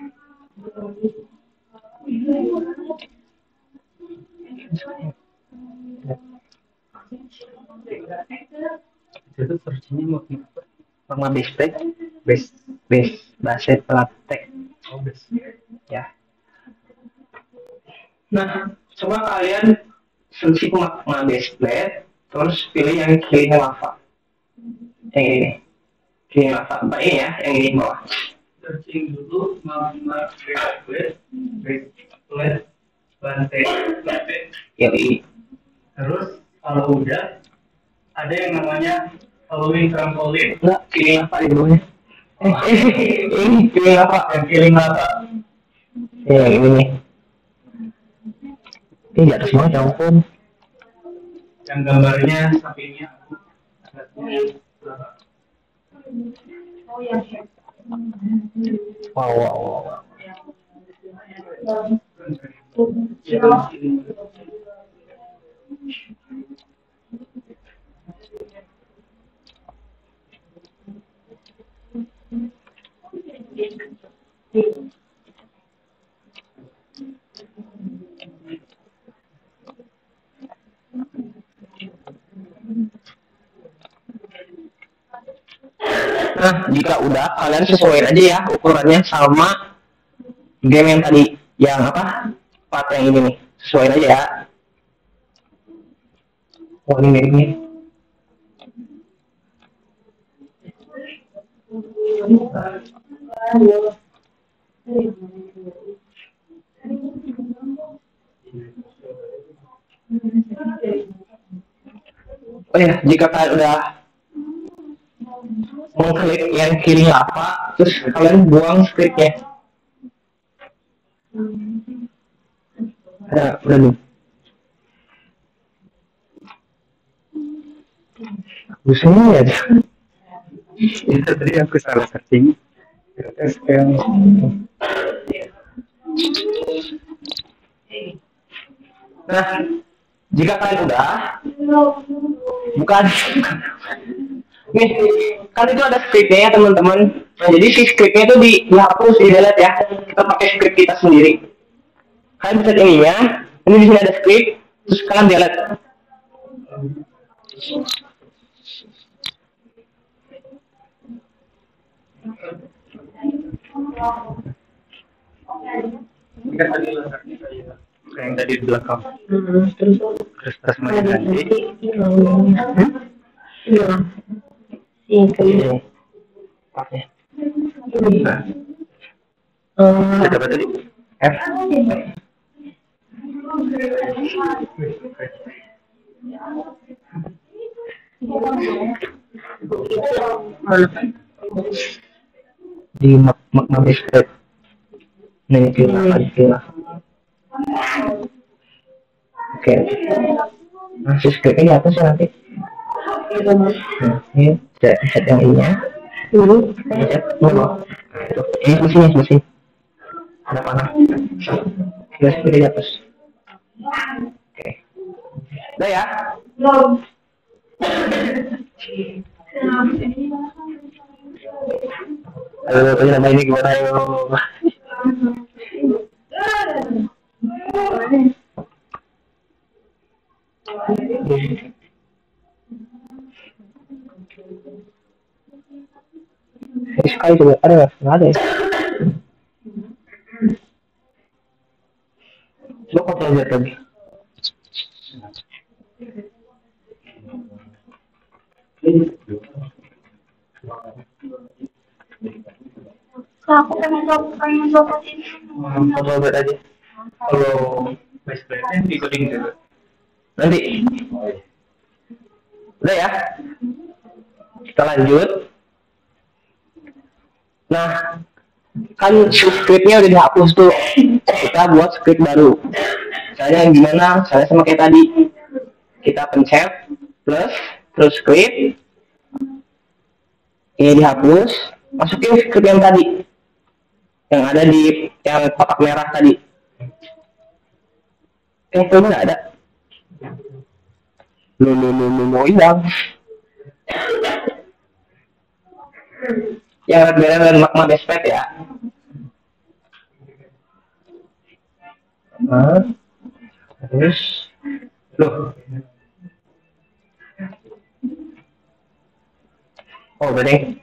Itu versinya mau Sama base base base praktek oh bes. ya. Nah, coba kalian selisih makna base plate, terus pilih yang kirinya lava. Yang ini, kirinya lava. Mbak ini ya, yang ini bawah. Searching dulu makna base plate lantai. Yang ini. Terus kalau udah ada yang namanya following trampolin. Enggak, kirinya lava di bawahnya. Ini kirinya lava. Yang killing lava. Yang ini nih. Ini di atas banget ya ampun. Yang gambarnya sampingnya Wow, wow, wow. Nah, jika udah, kalian sesuaiin aja ya ukurannya sama game yang tadi, yang apa? Part yang ini nih, sesuaiin aja ya. Oh, ini mirip-nih. Oh ya, jika kalian udah mengklik yang kiri lava, terus kalian buang scriptnya. Udah belum? Busanya ya. itu tadi aku salah searching. Terus yang Nah, jika kalian udah, bukan. Nih, kan itu ada scriptnya ya teman-teman. Nah, jadi si scriptnya itu dihapus, di delete ya. Kita pakai script kita sendiri. Kalian bisa ininya, ini di sini ada script, terus kalian delete. ini kan tadi latarnya kayak yang tadi di belakang. Terus Terus makin ganti. iya. Ini partnya. Nah, Coba tadi. F. Di makna script. Nih, pilih. Oke. Nah, si scriptnya di atas ya nanti. Nah, ini set yang ini ya. Set ini mesin. Ada panah. Kita pilih di atas. Oke. Udah ya. Ayo, tanya nama ini gimana yo? Sekali juga ada nggak ada ya? Coba kontrol lihat lagi. Aku pengen copot ini. Kontrol lihat aja. Kalau base plate-nya ikutin dulu. Nanti. Udah ya. Kita lanjut. Nah, kan scriptnya udah dihapus tuh, kita buat script baru. Caranya gimana? Caranya sama kayak tadi, kita pencet plus terus script ini dihapus, masukin script yang tadi yang ada di yang kotak merah tadi. Itu nggak ada, lu hilang. Yang berbeda dengan magma despet ya. Terus loh, oh bedeng.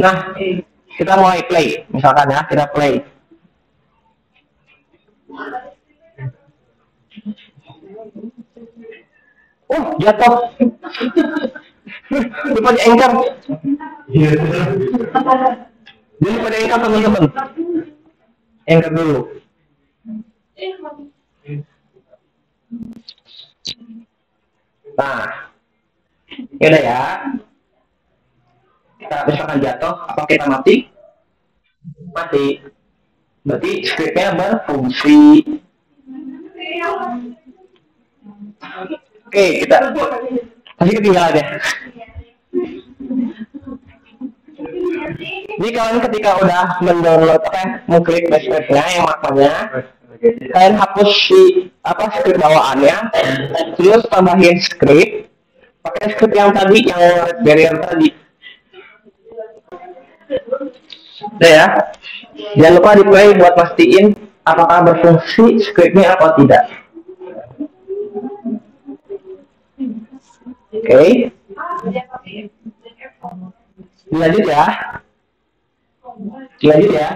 Nah, kita mulai play, misalkan ya, kita play. Oh, jatuh. Lupa di anchor. Jadi pada anchor teman-teman. Anchor dulu. Nah, ya udah ya. Kita misalkan jatuh, apa kita mati? Mati. Berarti scriptnya berfungsi. Oke, kita masih ketinggalan ya. Jadi kalian ketika udah mendownload mengklik dashboardnya yang maknanya, kalian hapus si script bawaannya, terus tambahin script, pakai script yang tadi yang red barrier tadi. Udah ya. Jangan lupa di play buat pastiin apakah berfungsi scriptnya atau tidak. Oke. Dilanjut ya. Dilanjut ya.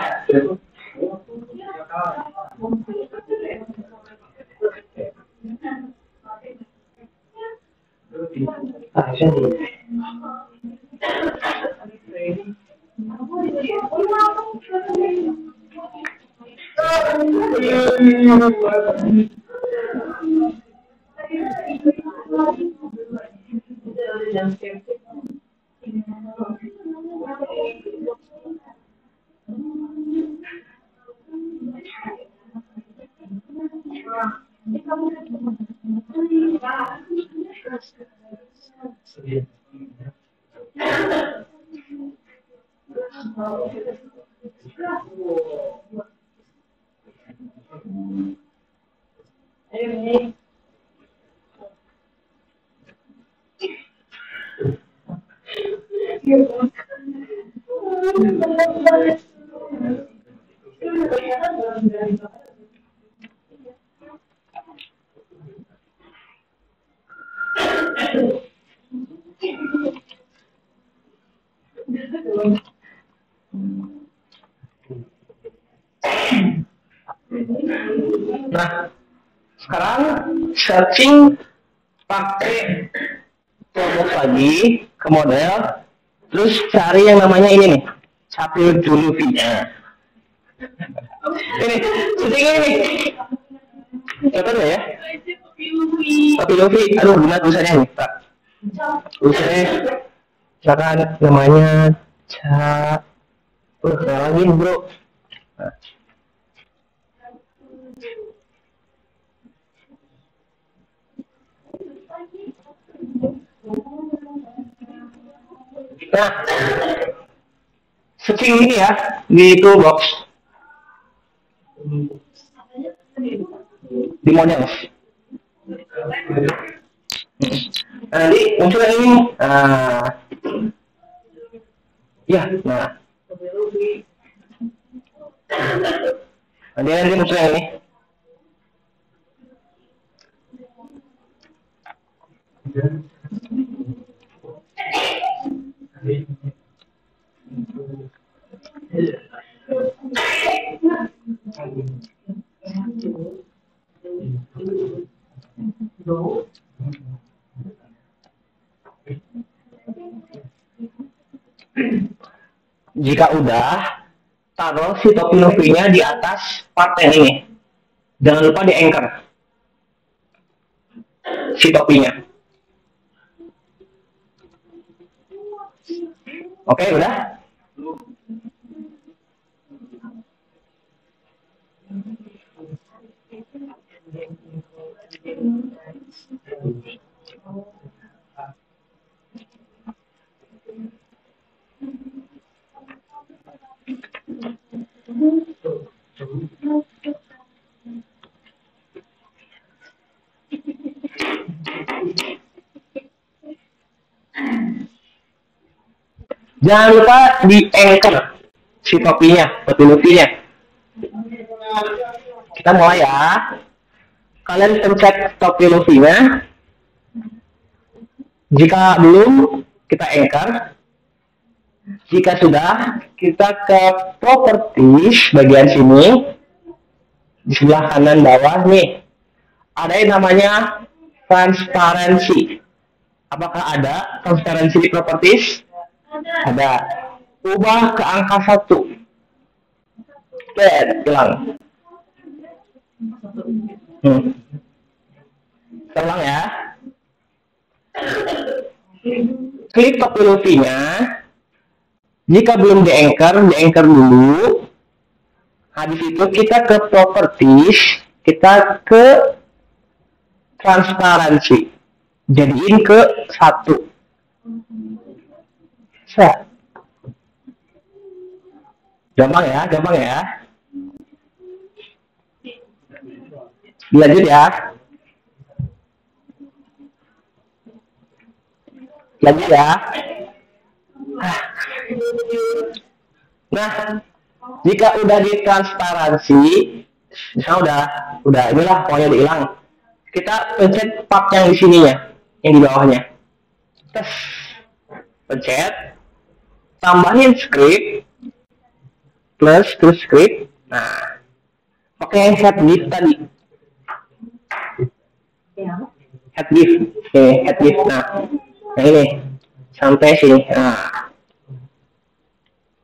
Nah, sekarang searching pakai toolbox lagi ke model, terus cari yang namanya ini nih, Capil Julufi. Ini, setting ini. Kelihatan ya? Capil Julufi. Aduh, gimana tulisannya nih, Pak? Tulisannya, misalkan namanya lagi bro. Nah, setting ini ya di toolbox di model. Nanti muncul ini, ya, nah, nanti muncul ini. Jika udah, taruh si topi Luffy-nya di atas part yang ini. Jangan lupa di anchor si topinya. Oke, udah? Jangan lupa di anchor si topinya, topi lupinya. Kita mulai ya. Kalian pencet topi lupinya. Jika belum, kita anchor. Jika sudah, kita ke properties bagian sini. Di sebelah kanan bawah nih. Ada yang namanya transparansi. Apakah ada transparansi di properties? Ada. Ubah ke angka 1. Hilang. Ulang ya. Klik topi lupinya. Jika belum di-anchor dulu. Habis itu kita ke properties, kita ke transparansi. Jadiin ke 1. Set. Gampang ya. Lanjut ya. Nah, jika udah di transparansi, misalnya udah inilah pokoknya hilang. Kita pencet part yang di sininya, yang di bawahnya. Terus pencet, tambahin script, plus terus script. Nah, pakai head div tadi. Head div, head div. Nah, ini sampai sini. Nah,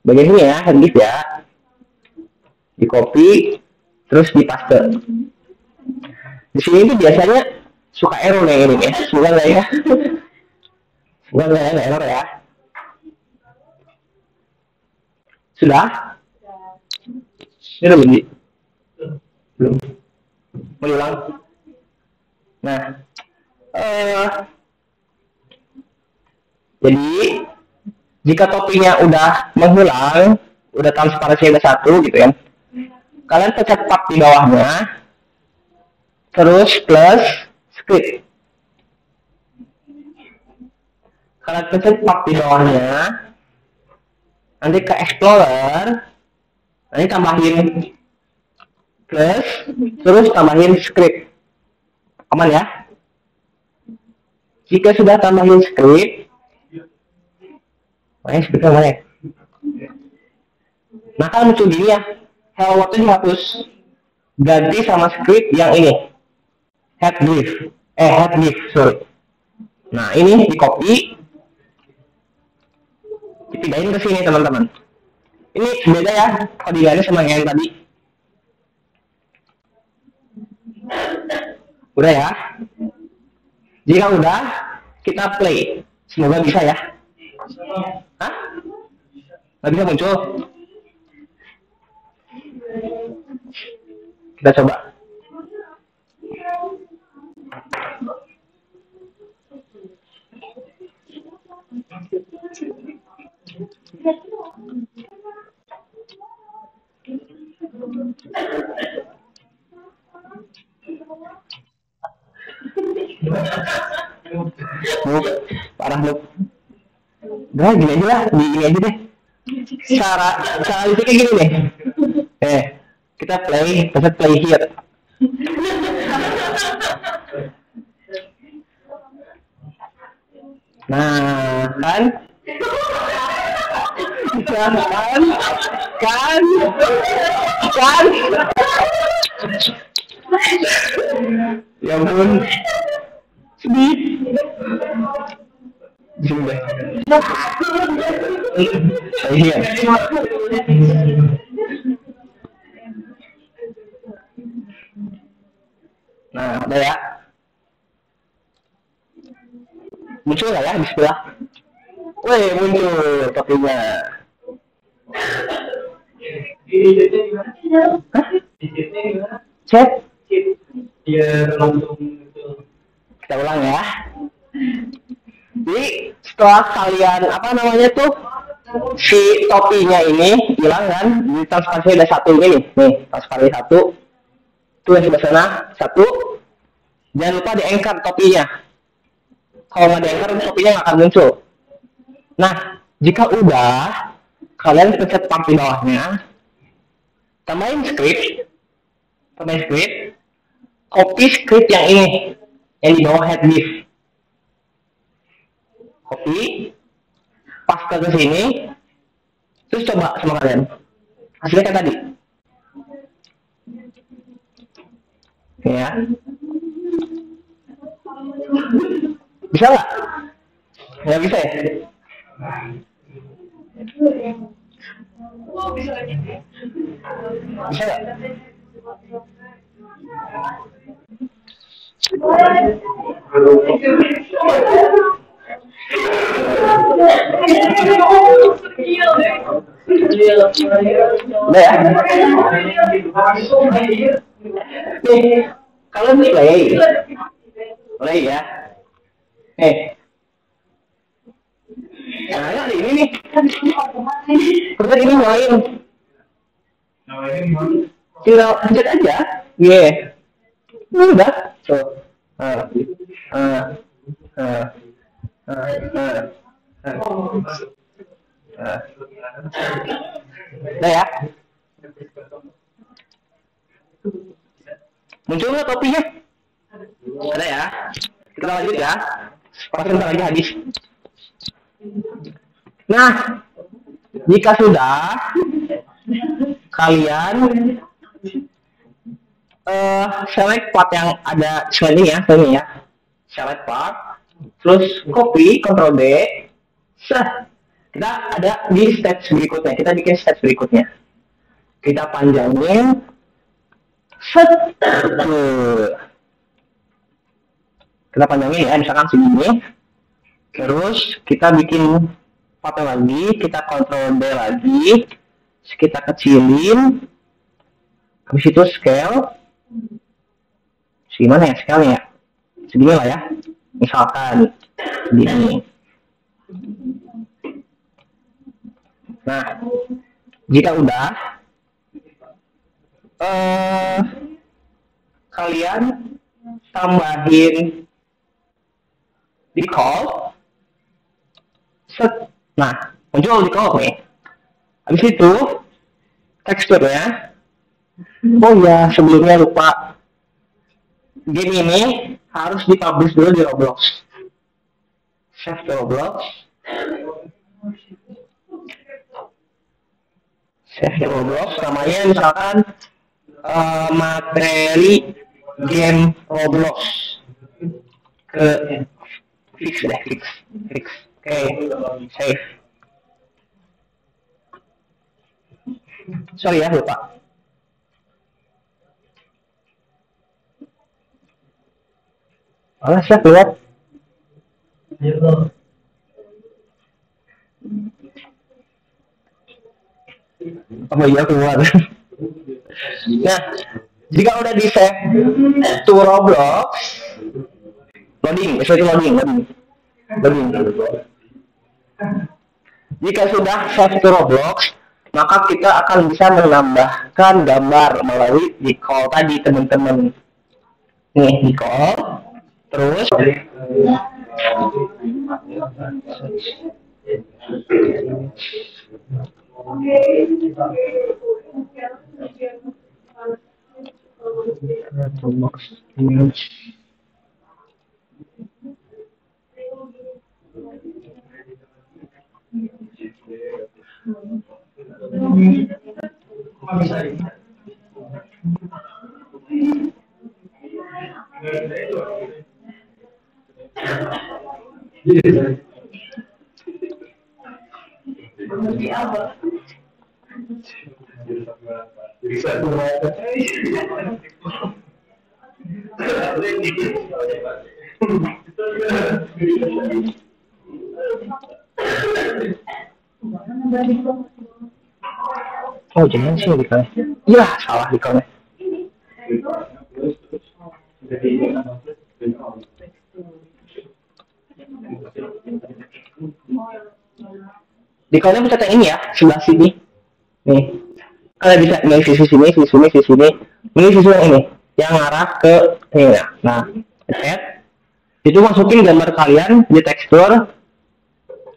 bagian sini ya, head div ya. Di copy, terus di paste. Di sini itu biasanya suka error nih ini ya. Semoga nggak ya. Semoga nggak error ya. Sudah? Ini udah belum? Belum. Mau diulang? Nah, jadi jika topinya udah menghilang, udah transparansi udah 1 gitu kan, kalian pencet tab di bawahnya, terus plus script. Kalian pencet tab di bawahnya, nanti ke explorer, nanti tambahin plus, terus tambahin script. Aman ya? Jika sudah tambahin script, scriptnya mana ya? Nah, kan muncul gini ya, hello world-nya dihapus, ganti sama script yang ini, head div, sorry. Nah, ini di copy, dipindahin ke sini teman-teman. Ini beda ya codingannya sama yang tadi. Udah ya. Jika udah, kita play. Semoga bisa ya. Hah? Nggak bisa muncul? Kita coba. Parah lu. Udah gini aja lah, gini aja deh. Cara listriknya gini deh. Kita play here. Nah, kan? Kan? Ya ampun. Sedih. Sini deh. Iya. Nah, udah ya. Muncul nggak ya di sebelah? Wih, muncul topinya. Hah? Chat? Dia langsung itu. Kita ulang ya. Jadi setelah kalian apa namanya tuh si topinya ini hilang kan, di transparansi ada satu ini nih transparansi satu tuh yang sebelah sana satu, jangan lupa di anchor topinya. Kalau nggak di anchor topinya nggak akan muncul. Nah jika udah kalian pencet part di bawahnya, tambahin script, copy script yang ini yang di bawah head div. Copy, paste ke sini, terus coba sama kalian. Hasilnya kayak tadi. Ya. Bisa nggak? Nggak bisa ya? Bisa nggak? Udah ya? Nih, kalian play ya. Nah, ini nih. Kerja ini main. Tinggal pencet aja. Udah. Tuh. Nah ya. Muncul nggak topinya? Ada ya. Kita lanjut ya. Sebentar lagi habis. Nah, jika sudah kalian select part yang ada sliding ya, select part, terus copy, Ctrl D, kita ada di stage berikutnya, kita bikin stage berikutnya, kita panjangin, kita panjangin ya, misalkan segini, terus kita bikin foto lagi, kita Ctrl D lagi, kita kecilin, habis itu scale, gimana ya scale ya, segini lah ya, misalkan segini. Nah, jika udah, kalian tambahin di call, nah muncul di call nih. Habis itu teksturnya, oh ya sebelumnya lupa, game ini harus dipublish dulu di Roblox. Save to Roblox. Save to Roblox, namanya misalkan materi game Roblox. Ke fix. Oke, save. Sorry ya, lupa. Alah, saya keluar. Oh iya, keluar. Nah, jika udah di save to Roblox, loading. Jika sudah save to Roblox, maka kita akan bisa menambahkan gambar melalui di call tadi, teman-teman. Nih, di call. Terus Roblox image. Oh, jangan sih recall. Iya, salah recallnya. Recallnya bisa yang ini ya, sebelah sini. Nih, kalian bisa nih sisi sini, sisi sini, sisi sini. Ini sisi yang ini, yang arah ke ini ya. Nah, add. Itu masukin gambar kalian di tekstur,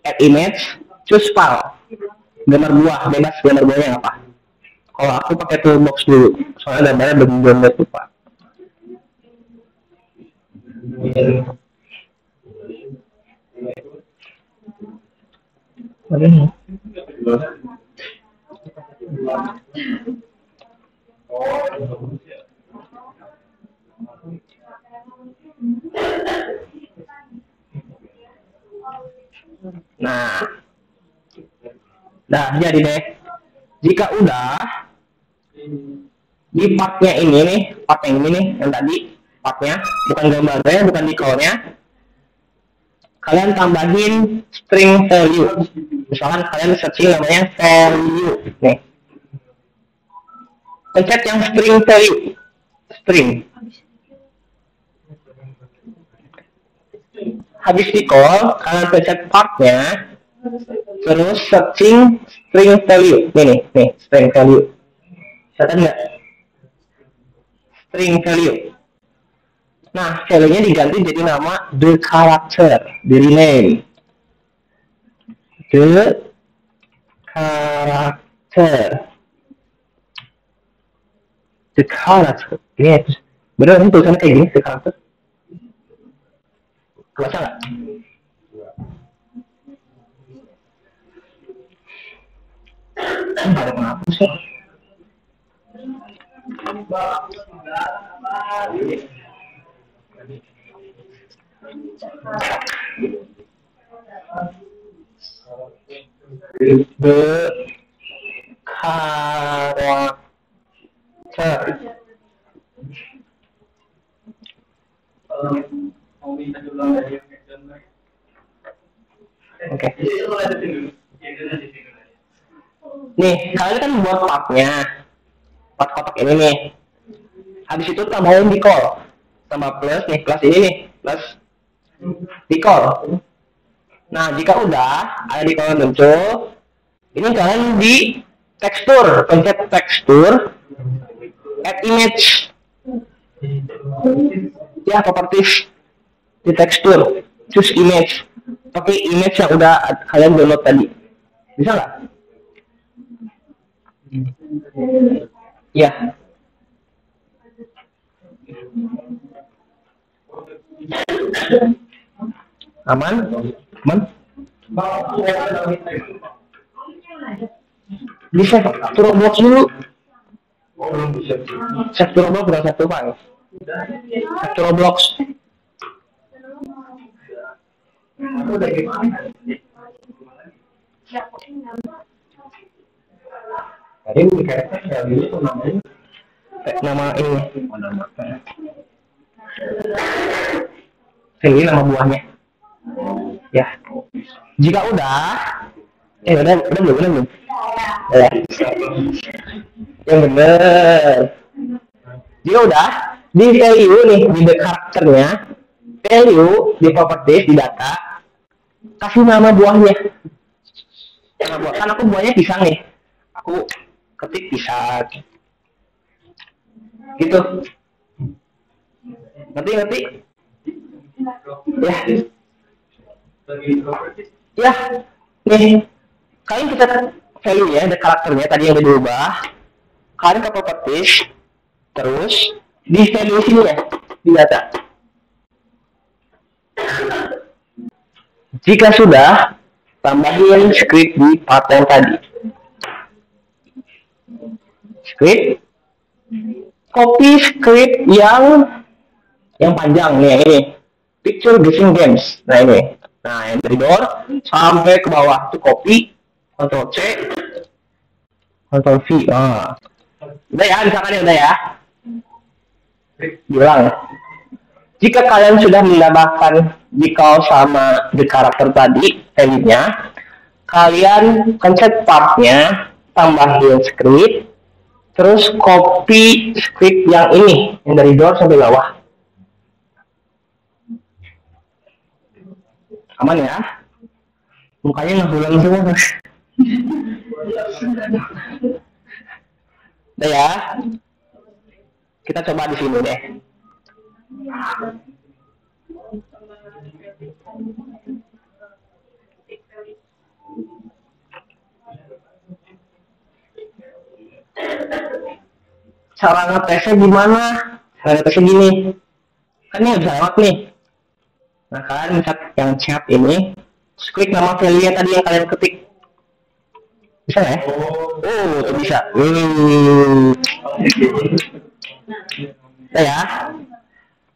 add image, choose file. Gambar buah, bebas gambar buahnya apa. Kalau aku pakai toolbox dulu, soalnya gambarnya benar-benar lupa. Nah, jadi deh. Jika udah di partnya ini nih, part yang ini nih, yang tadi partnya, bukan gambarnya, bukan decalnya, kalian tambahin string value. Misalkan kalian searching namanya value, nih. Pencet yang string value, string. Habis di-call, kalian pencet partnya, terus searching string value. Nih, string value. Kelihatan nggak? String value. Nah, value-nya diganti jadi nama the character, di rename. The character. The character. Ini bener ini tulisannya kayak gini, the character. Kebaca nggak? Ada penghapus ya? The character. Oke. Nih, kalian kan buat partnya, part kotak ini nih. Habis itu tambahin di call, tambah plus nih, plus ini nih, plus di call. Nah, jika udah ada di call muncul, ini kalian di tekstur, pencet tekstur, add image, ya properties di tekstur, choose image, pakai image yang udah kalian download tadi, bisa nggak? Ya. Aman? Aman? Bisa Dropbox dulu. Set Dropbox udah satu file. Set Dropbox. Tadi nama ini. Ini nama buahnya. Ya. Jika udah belum. Ya. Yang bener. Jika udah di value nih, di karakternya, value di properties di data, kasih nama buahnya. Nama buah, kan aku buahnya pisang nih. Aku ketik pisang. Gitu. Ngerti? Ya. Ya. Nih. Kalian kita value-nya, ada karakternya tadi yang diubah. Kalian ke properties, terus di value sini ya, di data. Jika sudah, tambahin script di part yang tadi. Script, copy script yang panjang nih, ini picture guessing games. Nah ini, yang dari door sampai ke bawah itu copy, Ctrl C, Ctrl V. Udah ya, misalkan udah ya. Bilang. Jika kalian sudah menambahkan decal sama the karakter tadi, value-nya, kalian pencet tabnya, tambahin script, terus copy script yang ini, yang dari door sampai bawah. Aman ya? Mukanya ngehulang semua. Udah ya? Kita coba di sini deh. Cara ngetesnya gimana? Cara ngetesnya gini. Kan ini bisa lewat nih. Nah, kalian bisa yang chat ini, klik nama value tadi yang kalian ketik. Bisa ya? Oh, itu bisa. Nah ya.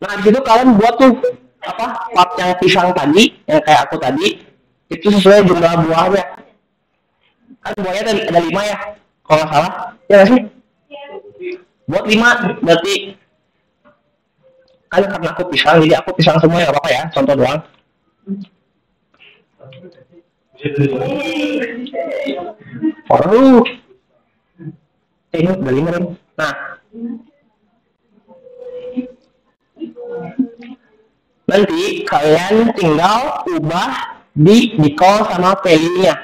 Nah, di situ kalian buat tuh apa? Part yang pisang tadi, yang kayak aku tadi, itu sesuai jumlah buahnya. Kan buahnya tadi ada 5 ya, kalau nggak salah. Ya nggak sih? Buat 5, berarti kan karena aku pisang, jadi aku pisang semua ya apa-apa ya, contoh doang. Ini udah 5 nih. Nah, nanti kalian tinggal ubah di call sama value-nya.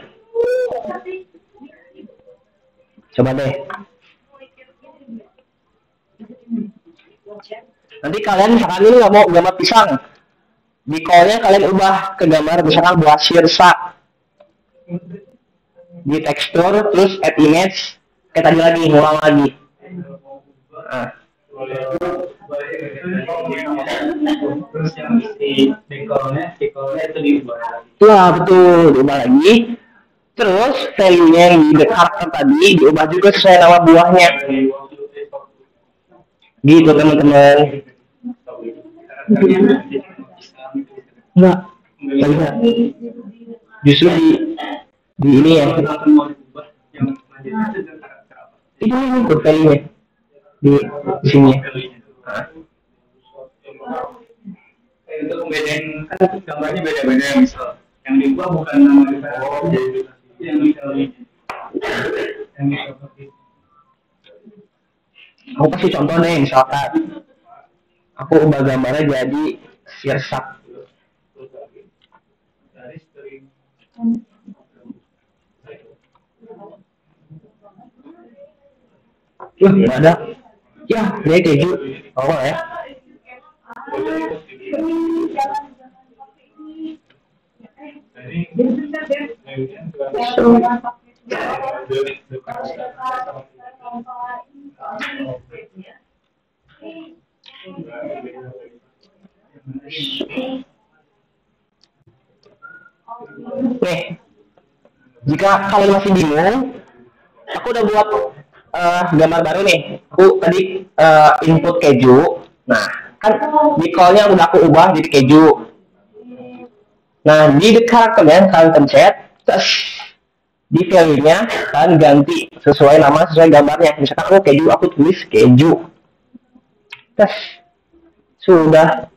Coba deh. Nanti kalian misalkan ini nggak mau gambar pisang, di call-nya kalian ubah ke gambar misalkan buah sirsa, di tekstur terus add image kayak tadi lagi, ngulang lagi. Nah. Terus yang di dekornya itu diubah. Ya betul, diubah lagi. Terus value-nya yang di karakter tadi diubah juga sesuai nama buahnya. Gitu teman-teman. Enggak bisa. Justru di ini ya. Ini tuh value-nya di sini. Untuk membedain kan gambarnya beda-beda, misal yang diubah bukan nama dekorasi, yang Aku kasih contoh nih, misalkan aku ubah gambarnya jadi sirsak. Nggak ada. Ya, dia keju. Oh ya. Nih, jika kalian masih bingung, aku udah buat gambar baru nih. Aku tadi input keju. Nah, kan di call-nya udah aku ubah jadi keju. Nah, di karakternya kalian pencet, terus di value-nya kalian ganti sesuai nama, sesuai gambarnya. Misalkan aku keju, aku tulis keju. Terus sudah,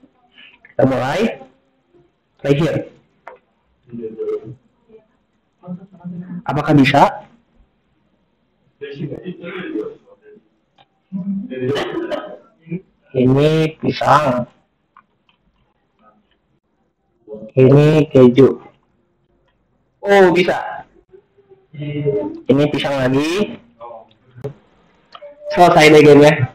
kita mulai. Play here. Apakah bisa? Ini pisang. Ini keju. Oh, bisa. Ini pisang lagi. Selesai deh gamenya.